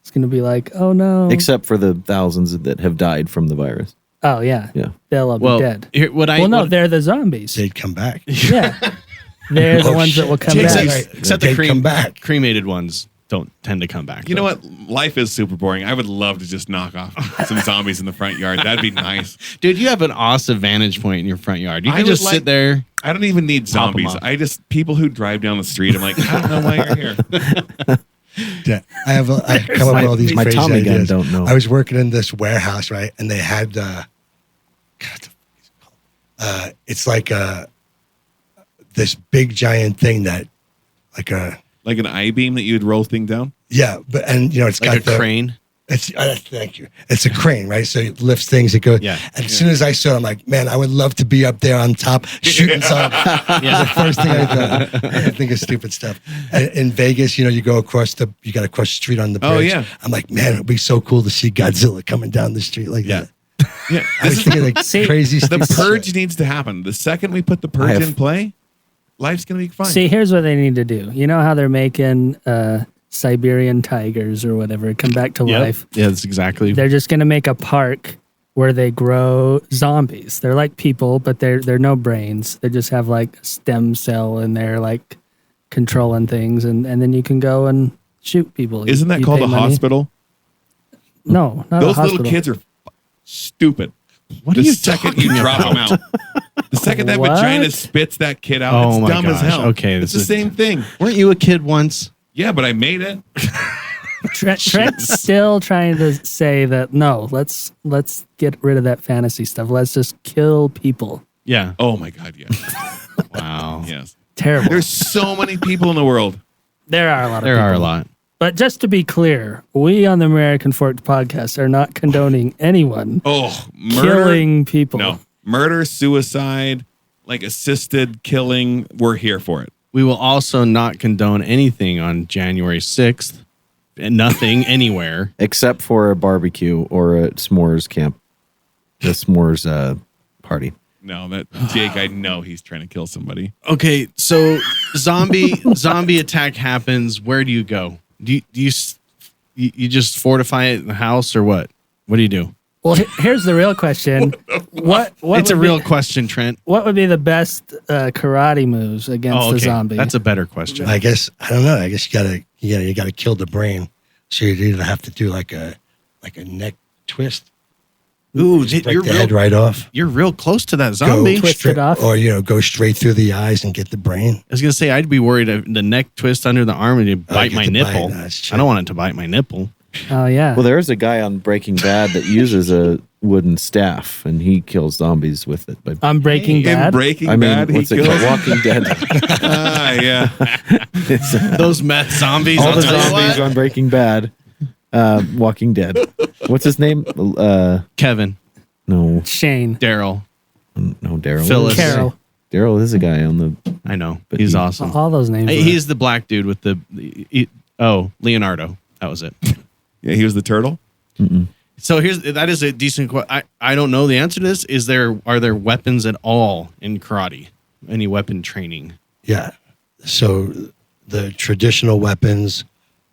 S2: is gonna be like, oh no.
S3: Except for the thousands that have died from the virus.
S2: Oh yeah.
S3: Yeah.
S2: They'll all be
S1: Well,
S2: dead.
S1: here,
S2: They're the zombies.
S5: They'd come back.
S2: Yeah. They're the
S5: Oh,
S2: ones that
S5: shit.
S2: will come
S1: except,
S2: back.
S1: except
S5: They
S1: the
S5: come back.
S1: cremated ones don't tend to come back.
S4: You know
S1: though.
S4: what? Life is super boring. I would love to just knock off some zombies in the front yard. That'd be nice.
S1: Dude, you have an awesome vantage point in your front yard. You
S4: I
S1: can
S4: would
S1: just
S4: like-
S1: sit there.
S4: I don't even need
S1: Pop 'em
S4: zombies.
S1: up.
S4: People who drive down the street. I'm like, I don't know why you're here.
S5: Yeah. I come up with all these
S3: My
S5: crazy
S3: Tommy gun
S5: ideas.
S3: don't know.
S5: I was working in this warehouse, right? And they had, God, the fuck is it called? It's like this big giant thing that, like a,
S4: Like an I-beam that you'd roll thing down.
S5: yeah, but, and it's
S1: Like
S5: got
S1: a crane.
S5: It's thank you. It's a crane, right? So it lifts things. It goes.
S1: Yeah.
S5: And as soon as I saw it, I'm like, man, I would love to be up there on top shooting something.
S1: Yeah.
S5: The first thing I thought. I think of stupid stuff. And in Vegas, you go across you got to cross the street on the bridge.
S4: Oh, yeah.
S5: I'm like, man, it'd be so cool to see Godzilla coming down the street like
S1: Yeah.
S5: that.
S4: Yeah,
S5: I was thinking like
S2: See,
S5: crazy
S4: the
S5: stupid
S4: purge
S5: shit.
S4: needs to happen. The second we put the purge in play, life's gonna be fine.
S2: See, here's what they need to do. You know how they're making Siberian tigers or whatever come back to life?
S1: Yeah, that's exactly.
S2: They're just going to make a park where they grow zombies. They're like people, but they're no brains. They just have like a stem cell and they're like controlling things, and then you can go and shoot people.
S4: Isn't that
S2: You
S4: called
S2: pay
S4: a
S2: money.
S4: hospital?
S2: No, not a
S4: Those
S2: hospital.
S4: little kids are stupid.
S1: What
S4: the
S1: are you
S4: second
S1: talking
S4: you drop them out, the second that
S2: What?
S4: vagina spits that kid out,
S1: Oh
S4: it's
S1: my
S4: dumb as
S1: gosh.
S4: hell.
S1: Okay,
S4: it's
S1: this
S4: the
S1: is-
S4: same thing.
S1: Weren't you a kid once?
S4: Yeah, but I made it.
S2: Trent's still trying to say that no, let's get rid of that fantasy stuff. Let's just kill people.
S1: Yeah.
S4: Oh my god, yes,
S1: Wow.
S4: yes.
S2: Terrible.
S4: There's so many people in the world.
S2: There are a lot of
S1: There
S2: people.
S1: are a lot.
S2: But just to be clear, we on the American Forked Podcast are not condoning anyone
S4: Oh, murder.
S2: killing people.
S4: No, murder, suicide, like assisted killing. We're here for it.
S1: We will also not condone anything on January 6th. And nothing anywhere.
S3: except for a barbecue or a s'mores camp, the s'mores party.
S4: No, that Jake, I know he's trying to kill somebody.
S1: Okay, so zombie attack happens. Where do you go? Do you just fortify it in the house or what? What do you do?
S2: Well, here's the real question. What
S1: It's a
S2: would
S1: real
S2: be,
S1: question, Trent.
S2: what would be the best karate moves against
S1: Oh,
S2: the
S1: okay.
S2: zombie?
S1: That's a better question.
S5: I guess I don't know. I guess you gotta kill the brain. So you either have to do like a neck twist,
S1: Ooh,
S5: break
S1: you're
S5: the head
S1: real,
S5: right off.
S1: you're real close to that zombie.
S2: Twist
S5: straight,
S2: it off.
S5: or go straight through the eyes and get the brain.
S1: I was gonna say I'd be worried if the neck twist under the arm and it bite
S5: get
S1: my
S5: to bite.
S1: nipple.
S5: That's true.
S1: I don't want it to bite my nipple.
S2: Oh yeah.
S3: Well, there's a guy on Breaking Bad that uses a wooden staff and he kills zombies with it. But
S2: I'm Breaking
S4: In
S2: Bad.
S4: Breaking
S3: I mean,
S4: Bad,
S3: what's
S4: he
S3: it
S4: kills.
S3: called? Walking Dead.
S4: Yeah.
S1: Those meth zombies.
S3: All
S1: I'll
S3: the
S1: tell you
S3: zombies
S1: what.
S3: on Breaking Bad. Walking Dead. What's his name?
S1: Kevin,
S3: No,
S2: Shane.
S1: Daryl,
S3: no, Daryl.
S1: Phyllis.
S2: Carol.
S3: Daryl is a guy on the.
S1: I know
S3: But
S1: he's
S3: he-
S1: awesome.
S2: All those names.
S1: Hey,
S2: were-
S1: he's the black dude with Leonardo. That was it.
S4: Yeah, he was the turtle.
S1: So that is a decent question. I don't know the answer to this. Are there weapons at all in karate? Any weapon training?
S5: Yeah. So the traditional weapons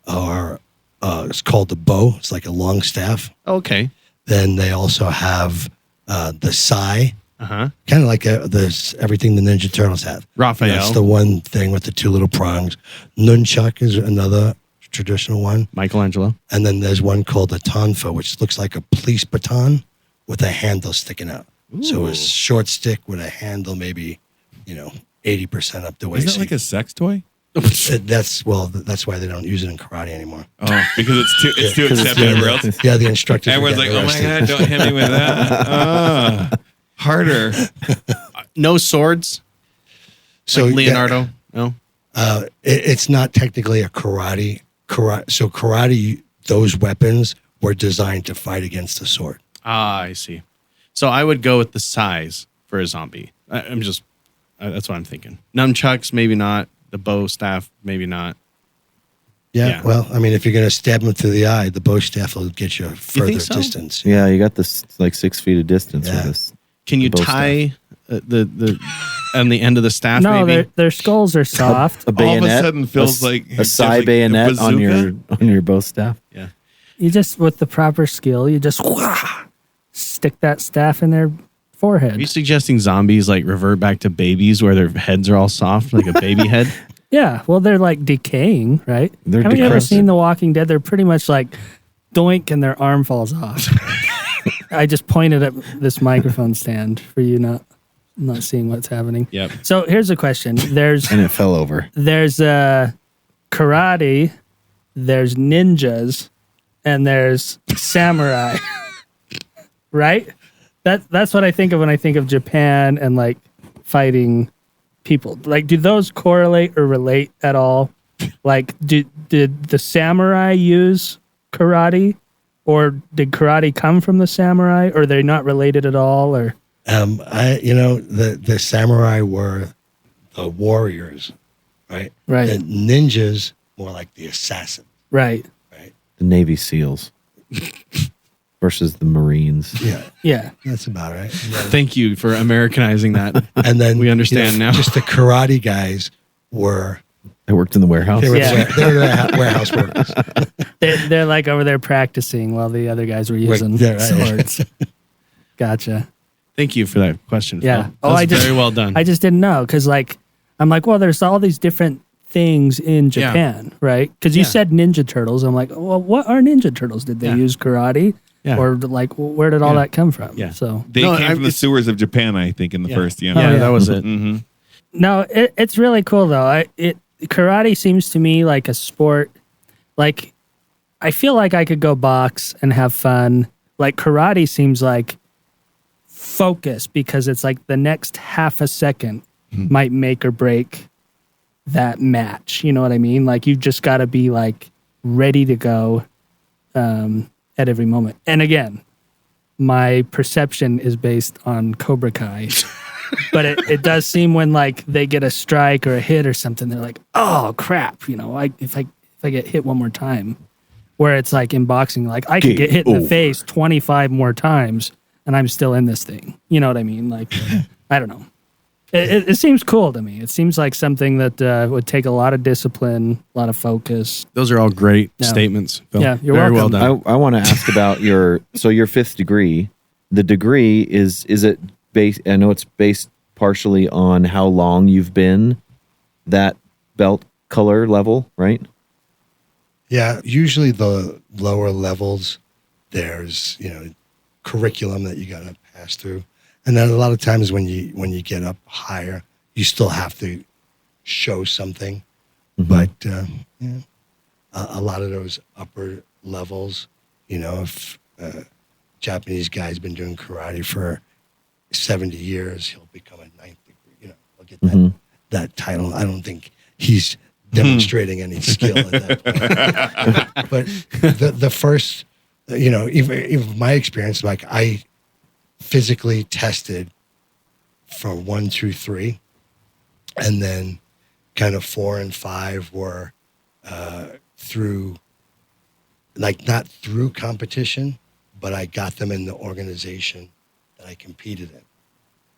S5: are it's called the bow. It's like a long staff.
S1: Okay.
S5: Then they also have the sai,
S1: Uh-huh.
S5: kind of like everything the Ninja Turtles have.
S1: Raphael.
S5: That's the one thing with the two little prongs. Nunchuck is another traditional one.
S1: Michelangelo.
S5: And then there's one called a tonfa, which looks like a police baton with a handle sticking out. So it's a short stick with a handle, maybe 80% up the waist.
S4: Isn't that like a sex toy?
S5: That's why they don't use it in karate anymore.
S4: Oh, because it's too accepted everywhere else.
S5: Yeah, the instructors. are
S4: Everyone's like,
S5: getting
S4: "Oh my
S5: arrested.
S4: god, don't hit me with that." Harder.
S1: No swords.
S5: So
S1: Like Leonardo. No.
S5: It's not technically a karate. So karate, those weapons were designed to fight against the sword.
S1: Ah, I see. So I would go with the size for a zombie. I'm just. That's what I'm thinking. Nunchucks, maybe not. The bow staff, maybe not. Yeah.
S5: Well, I mean, if you're going to stab them through the eye, the bow staff will get you further
S1: so?
S5: distance.
S3: Yeah, you got this like 6 feet of distance
S5: Yeah.
S3: with this.
S1: Can you
S3: The bow
S1: tie the on the end of the staff?
S2: no,
S1: maybe.
S2: their skulls are soft.
S3: A
S4: All of a
S3: bayonet.
S4: sudden feels
S3: a,
S4: like
S3: a sai
S4: like a
S3: bayonet on
S4: bazooka?
S3: your bow staff.
S1: Yeah.
S2: You just, with the proper skill, you just stick that staff in their forehead.
S1: Are you suggesting zombies like revert back to babies where their heads are all soft like a baby head?
S2: Yeah, well, they're like decaying, right?
S3: They're
S2: Haven't you ever
S3: decrepit.
S2: seen The Walking Dead? They're pretty much like doink and their arm falls off. I just pointed at this microphone stand for you not seeing what's happening.
S1: Yep.
S2: So here's a question. There's
S3: And it fell over.
S2: karate, there's ninjas, and there's samurai. Right? That's what I think of when I think of Japan and like fighting people. Like, do those correlate or relate at all? Like, did the samurai use karate, or did karate come from the samurai, or are they not related at all? Or
S5: The samurai were the warriors, right?
S2: Right.
S5: And ninjas more like the assassin,
S2: right?
S5: right?
S3: The Navy SEALs. versus the Marines.
S5: Yeah,
S2: Yeah.
S5: that's about right.
S1: Thank you for Americanizing that.
S5: And then
S1: We understand now.
S5: Just the karate guys were
S3: I worked in the warehouse.
S5: they were,
S2: Yeah.
S5: they were the warehouse workers.
S2: They're like over there practicing while the other guys were using
S5: Yeah, right.
S2: swords. Gotcha.
S1: Thank you for that question.
S2: Yeah.
S1: Phil. That was very well done.
S2: I just didn't know because, like, I'm like, well, there's all these different things in Japan, right? Because you
S1: Yeah.
S2: said Ninja Turtles. I'm like, well, what are Ninja Turtles? Did they
S1: Yeah.
S2: use karate?
S1: Yeah.
S2: Or, like, where did all
S1: Yeah.
S2: that come from?
S1: Yeah.
S2: So,
S4: They
S1: No,
S4: came from the
S1: it's-
S4: sewers of Japan, I think, in the first.
S1: yeah,
S2: yeah.
S1: that was it.
S4: Mm-hmm.
S2: no, it's really cool, though. Karate seems to me like a sport. Like, I feel like I could go box and have fun. Like, karate seems like focus because it's like the next half a second might make or break that match. You know what I mean? Like, you've just got to be like ready to go at every moment. And again, my perception is based on Cobra Kai. But it does seem when like they get a strike or a hit or something, they're like, oh crap, you know, if I get hit one more time. Where it's like in boxing, like I could get hit in the face 25 more times and I'm still in this thing. You know what I mean? Like, I don't know. It seems cool to me. It seems like something that would take a lot of discipline, a lot of focus.
S1: Those are all great
S2: Yeah.
S1: statements, Phil.
S2: Yeah, you're
S1: very
S2: welcome.
S1: well done.
S3: I want to ask about your fifth degree. The degree is it based? I know it's based partially on how long you've been that belt color level, right?
S5: Yeah, usually the lower levels, there's curriculum that you got to pass through, and then a lot of times when you get up higher, you still have to show something. But a lot of those upper levels, if Japanese guy's been doing karate for 70 years, he'll become a ninth degree. He'll get that title. I don't think he's demonstrating any skill at that point. But the first, even my experience, like I physically tested for 1, 2, 3, and then kind of 4 and 5 were through, like not through competition, but I got them in the organization that I competed in.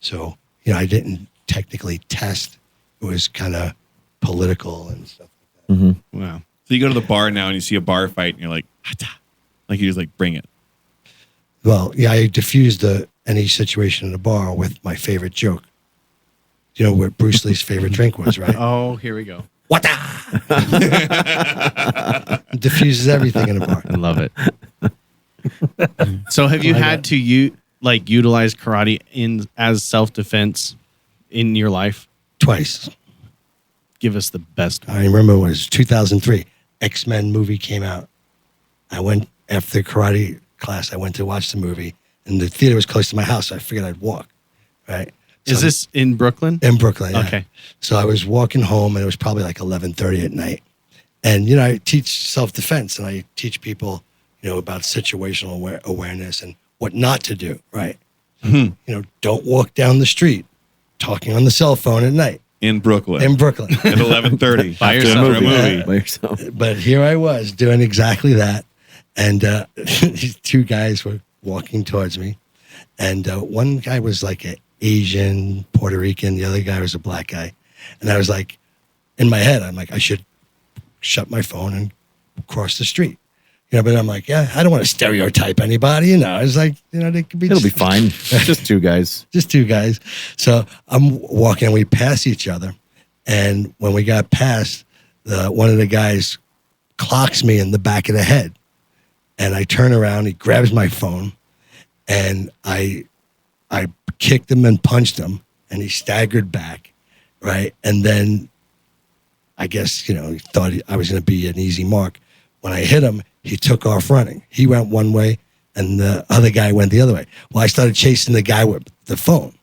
S5: So, I didn't technically test. It was kind of political and stuff like that.
S1: Wow.
S4: So you go to the bar now and you see a bar fight and you're like, "Hata." Like you just like bring it.
S5: Well, yeah, I diffused any situation in a bar with my favorite joke. You know what Bruce Lee's favorite drink was, right?
S1: Oh, here we go.
S5: What? Diffuses everything in a bar.
S1: I love it. So have you had to utilize karate as self-defense in your life?
S5: Twice.
S1: Give us the best one.
S5: I remember it was 2003. X-Men movie came out. I went after karate class. I went to watch the movie, and the theater was close to my house, so I figured I'd walk. Right?
S1: Is this in Brooklyn?
S5: In Brooklyn? Yeah.
S1: Okay.
S5: So I was walking home, and it was probably like 11:30 at night. And I teach self-defense, and I teach people, about situational awareness and what not to do. Right? Don't walk down the street talking on the cell phone at night.
S4: In Brooklyn.
S5: In Brooklyn.
S4: At 11:30.
S1: By
S4: after
S1: yourself.
S4: a movie.
S3: By yourself.
S5: But here I was doing exactly that. And these two guys were walking towards me. And one guy was like an Asian, Puerto Rican. The other guy was a black guy. And I was like, in my head, I'm like, I should shut my phone and cross the street. But I'm like, yeah, I don't want to stereotype anybody. I was like, they could be.
S3: It'll be fine. Just two guys.
S5: Just two guys. So I'm walking and we pass each other. And when we got past, one of the guys clocks me in the back of the head. And I turn around, he grabs my phone, and I kicked him and punched him, and he staggered back, right? And then I guess, he thought I was going to be an easy mark. When I hit him, he took off running. He went one way, and the other guy went the other way. Well, I started chasing the guy with the phone,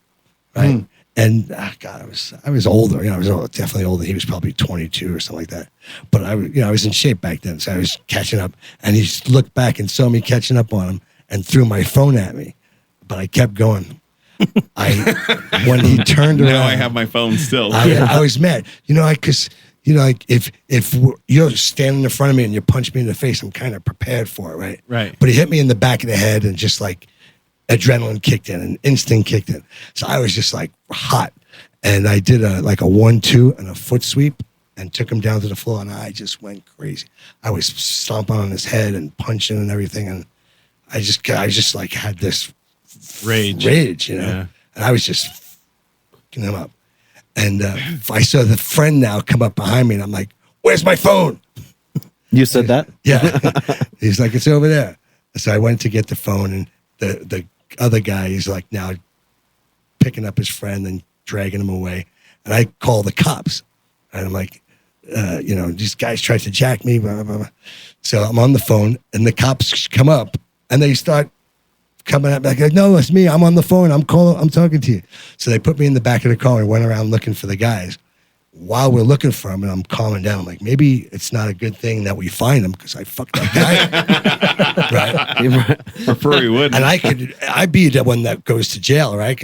S5: right? And God, I was older. I was definitely older. He was probably 22 or something like that. But I was in shape back then, so I was catching up. And he looked back and saw me catching up on him and threw my phone at me. But I kept going. When he turned around,
S4: Now I have my phone still.
S5: I was mad. Because like if you're standing in front of me and you punch me in the face, I'm kind of prepared for it, right?
S1: Right.
S5: But he hit me in the back of the head and just like adrenaline kicked in and instinct kicked in. So I was just like hot. And I did a 1-2 and a foot sweep and took him down to the floor, and I just went crazy. I was stomping on his head and punching and everything, and I just like had this
S1: Rage.
S5: And I was just fucking him up. And I saw the friend now come up behind me, and I'm like, "Where's my phone?"
S3: You said that?
S5: Yeah. He's like, "It's over there." So I went to get the phone, and the other guy is like now picking up his friend and dragging him away. And I call the cops, and I'm like, these guys tried to jack me, blah, blah, blah. So I'm on the phone, and the cops come up, and they start coming at me like, "No, it's me. I'm on the phone. I'm talking to you." So they put me in the back of the car and went around looking for the guys. While we're looking for them, and I'm calming down, I'm like, maybe it's not a good thing that we find them because I fucked that guy. Right?
S4: Prefer we wouldn't.
S5: And I'd be the one that goes to jail, right?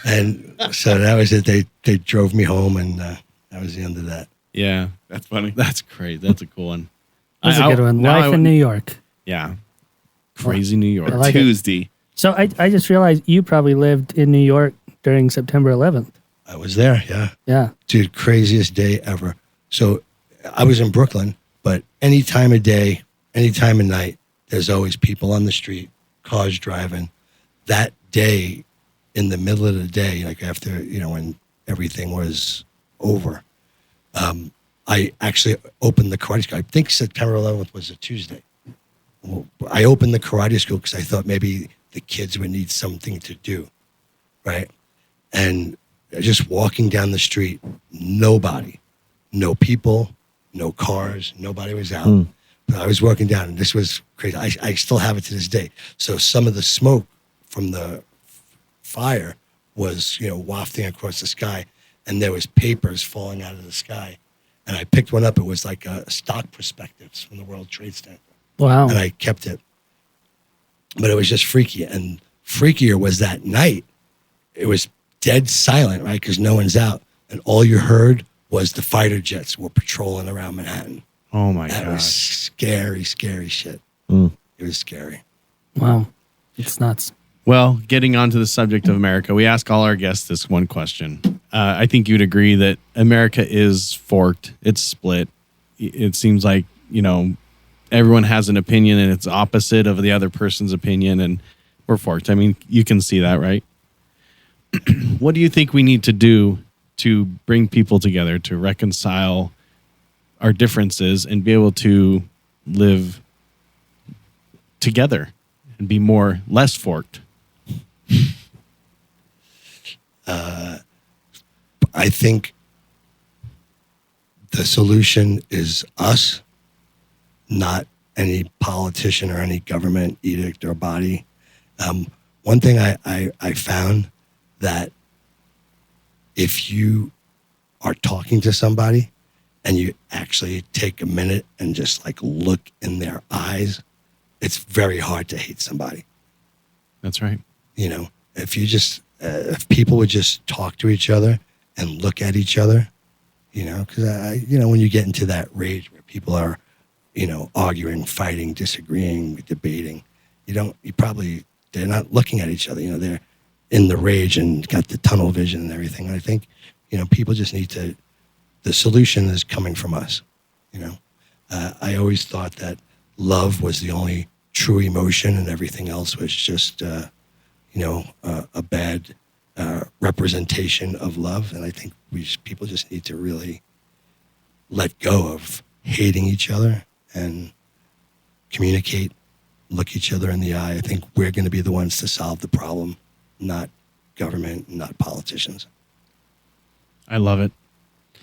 S5: And so that was it. They drove me home, and that was the end of that.
S1: Yeah.
S4: That's funny.
S1: That's great. That's a cool one.
S2: That's a good one.
S1: now
S2: Life in New York.
S1: Yeah. Crazy New York.
S2: I like it.
S4: Tuesday.
S2: So I just realized you probably lived in New York during September 11th.
S5: I was there, yeah.
S2: Yeah.
S5: Dude, craziest day ever. So I was in Brooklyn, but any time of day, any time of night, there's always people on the street, cars driving. That day, in the middle of the day, like after, when everything was over, I actually opened the karate school. I think September 11th was a Tuesday. I opened the karate school because I thought maybe the kids would need something to do, right? And just walking down the street, nobody, no people, no cars, nobody was out. But I was walking down, and this was crazy. I still have it to this day. So some of the smoke from the fire was, wafting across the sky, and there was papers falling out of the sky. And I picked one up. It was like a stock prospectus from the World Trade Center.
S2: Wow.
S5: And I kept it. But it was just freaky. And freakier was that night. It was dead silent, right? Because no one's out. And all you heard was the fighter jets were patrolling around Manhattan.
S1: Oh, my
S5: That was
S1: gosh.
S5: scary, scary shit.
S3: Mm.
S5: It was scary.
S2: Wow. It's nuts.
S1: Well, getting onto the subject of America, we ask all our guests this one question. I think you'd agree that America is forked. It's split. It seems like, everyone has an opinion and it's opposite of the other person's opinion, and we're forked. I mean, you can see that, right? What do you think we need to do to bring people together, to reconcile our differences and be able to live together and be less forked?
S5: I think the solution is us, not any politician or any government edict or body. One thing I found that if you are talking to somebody and you actually take a minute and just like look in their eyes, it's very hard to hate somebody.
S1: That's right.
S5: If you just, if people would just talk to each other and look at each other, because when you get into that rage where people are, arguing, fighting, disagreeing, debating, they're not looking at each other. They're in the rage and got the tunnel vision and everything. And I think, people just need to, the solution is coming from us. I always thought that love was the only true emotion and everything else was just, a bad representation of love. And I think people just need to really let go of hating each other and communicate, look each other in the eye. I think we're going to be the ones to solve the problem, not government, not politicians.
S1: I love it.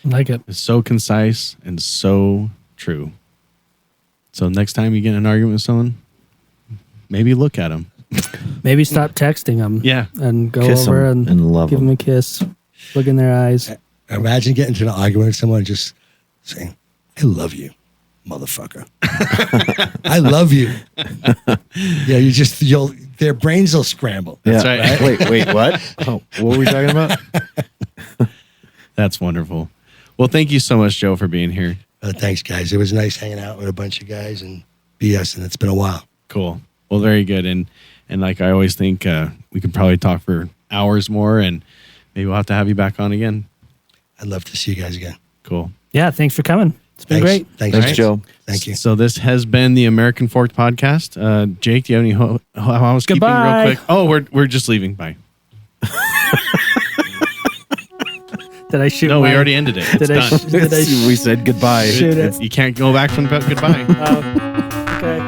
S2: I like it.
S1: It's so concise and so true. So next time you get in an argument with someone, maybe look at them.
S2: Maybe stop texting them.
S1: Yeah.
S2: And go
S3: Kiss
S2: over
S3: 'em
S2: and
S3: and love
S2: give
S3: 'em.
S2: them a kiss. Look in their eyes.
S5: Imagine getting into an argument with someone and just saying, "I love you, motherfucker." I love you. Yeah, their brains will scramble.
S3: Yeah.
S1: That's right.
S3: Wait, what? Oh, what were we talking about?
S1: That's wonderful. Well, thank you so much, Joe, for being here.
S5: Thanks, guys. It was nice hanging out with a bunch of guys and BS, and it's been a while.
S1: Cool. Well, very good. And like I always think, we could probably talk for hours more, and maybe we'll have to have you back on again.
S5: I'd love to see you guys again.
S1: Cool.
S2: Yeah, thanks for coming. It's been great.
S3: Thanks, Joe.
S5: Thank you.
S1: So this has been the American Forked Podcast. Jake, do you have any housekeeping
S2: Goodbye.
S1: real quick? Oh, we're just leaving. Bye.
S2: Did I shoot?
S1: No, we
S2: my-
S1: already ended it. It's
S2: Did I?
S1: done.
S2: Did I?
S3: We said goodbye.
S2: Shoot it.
S1: You can't go back from goodbye.
S2: Oh, okay.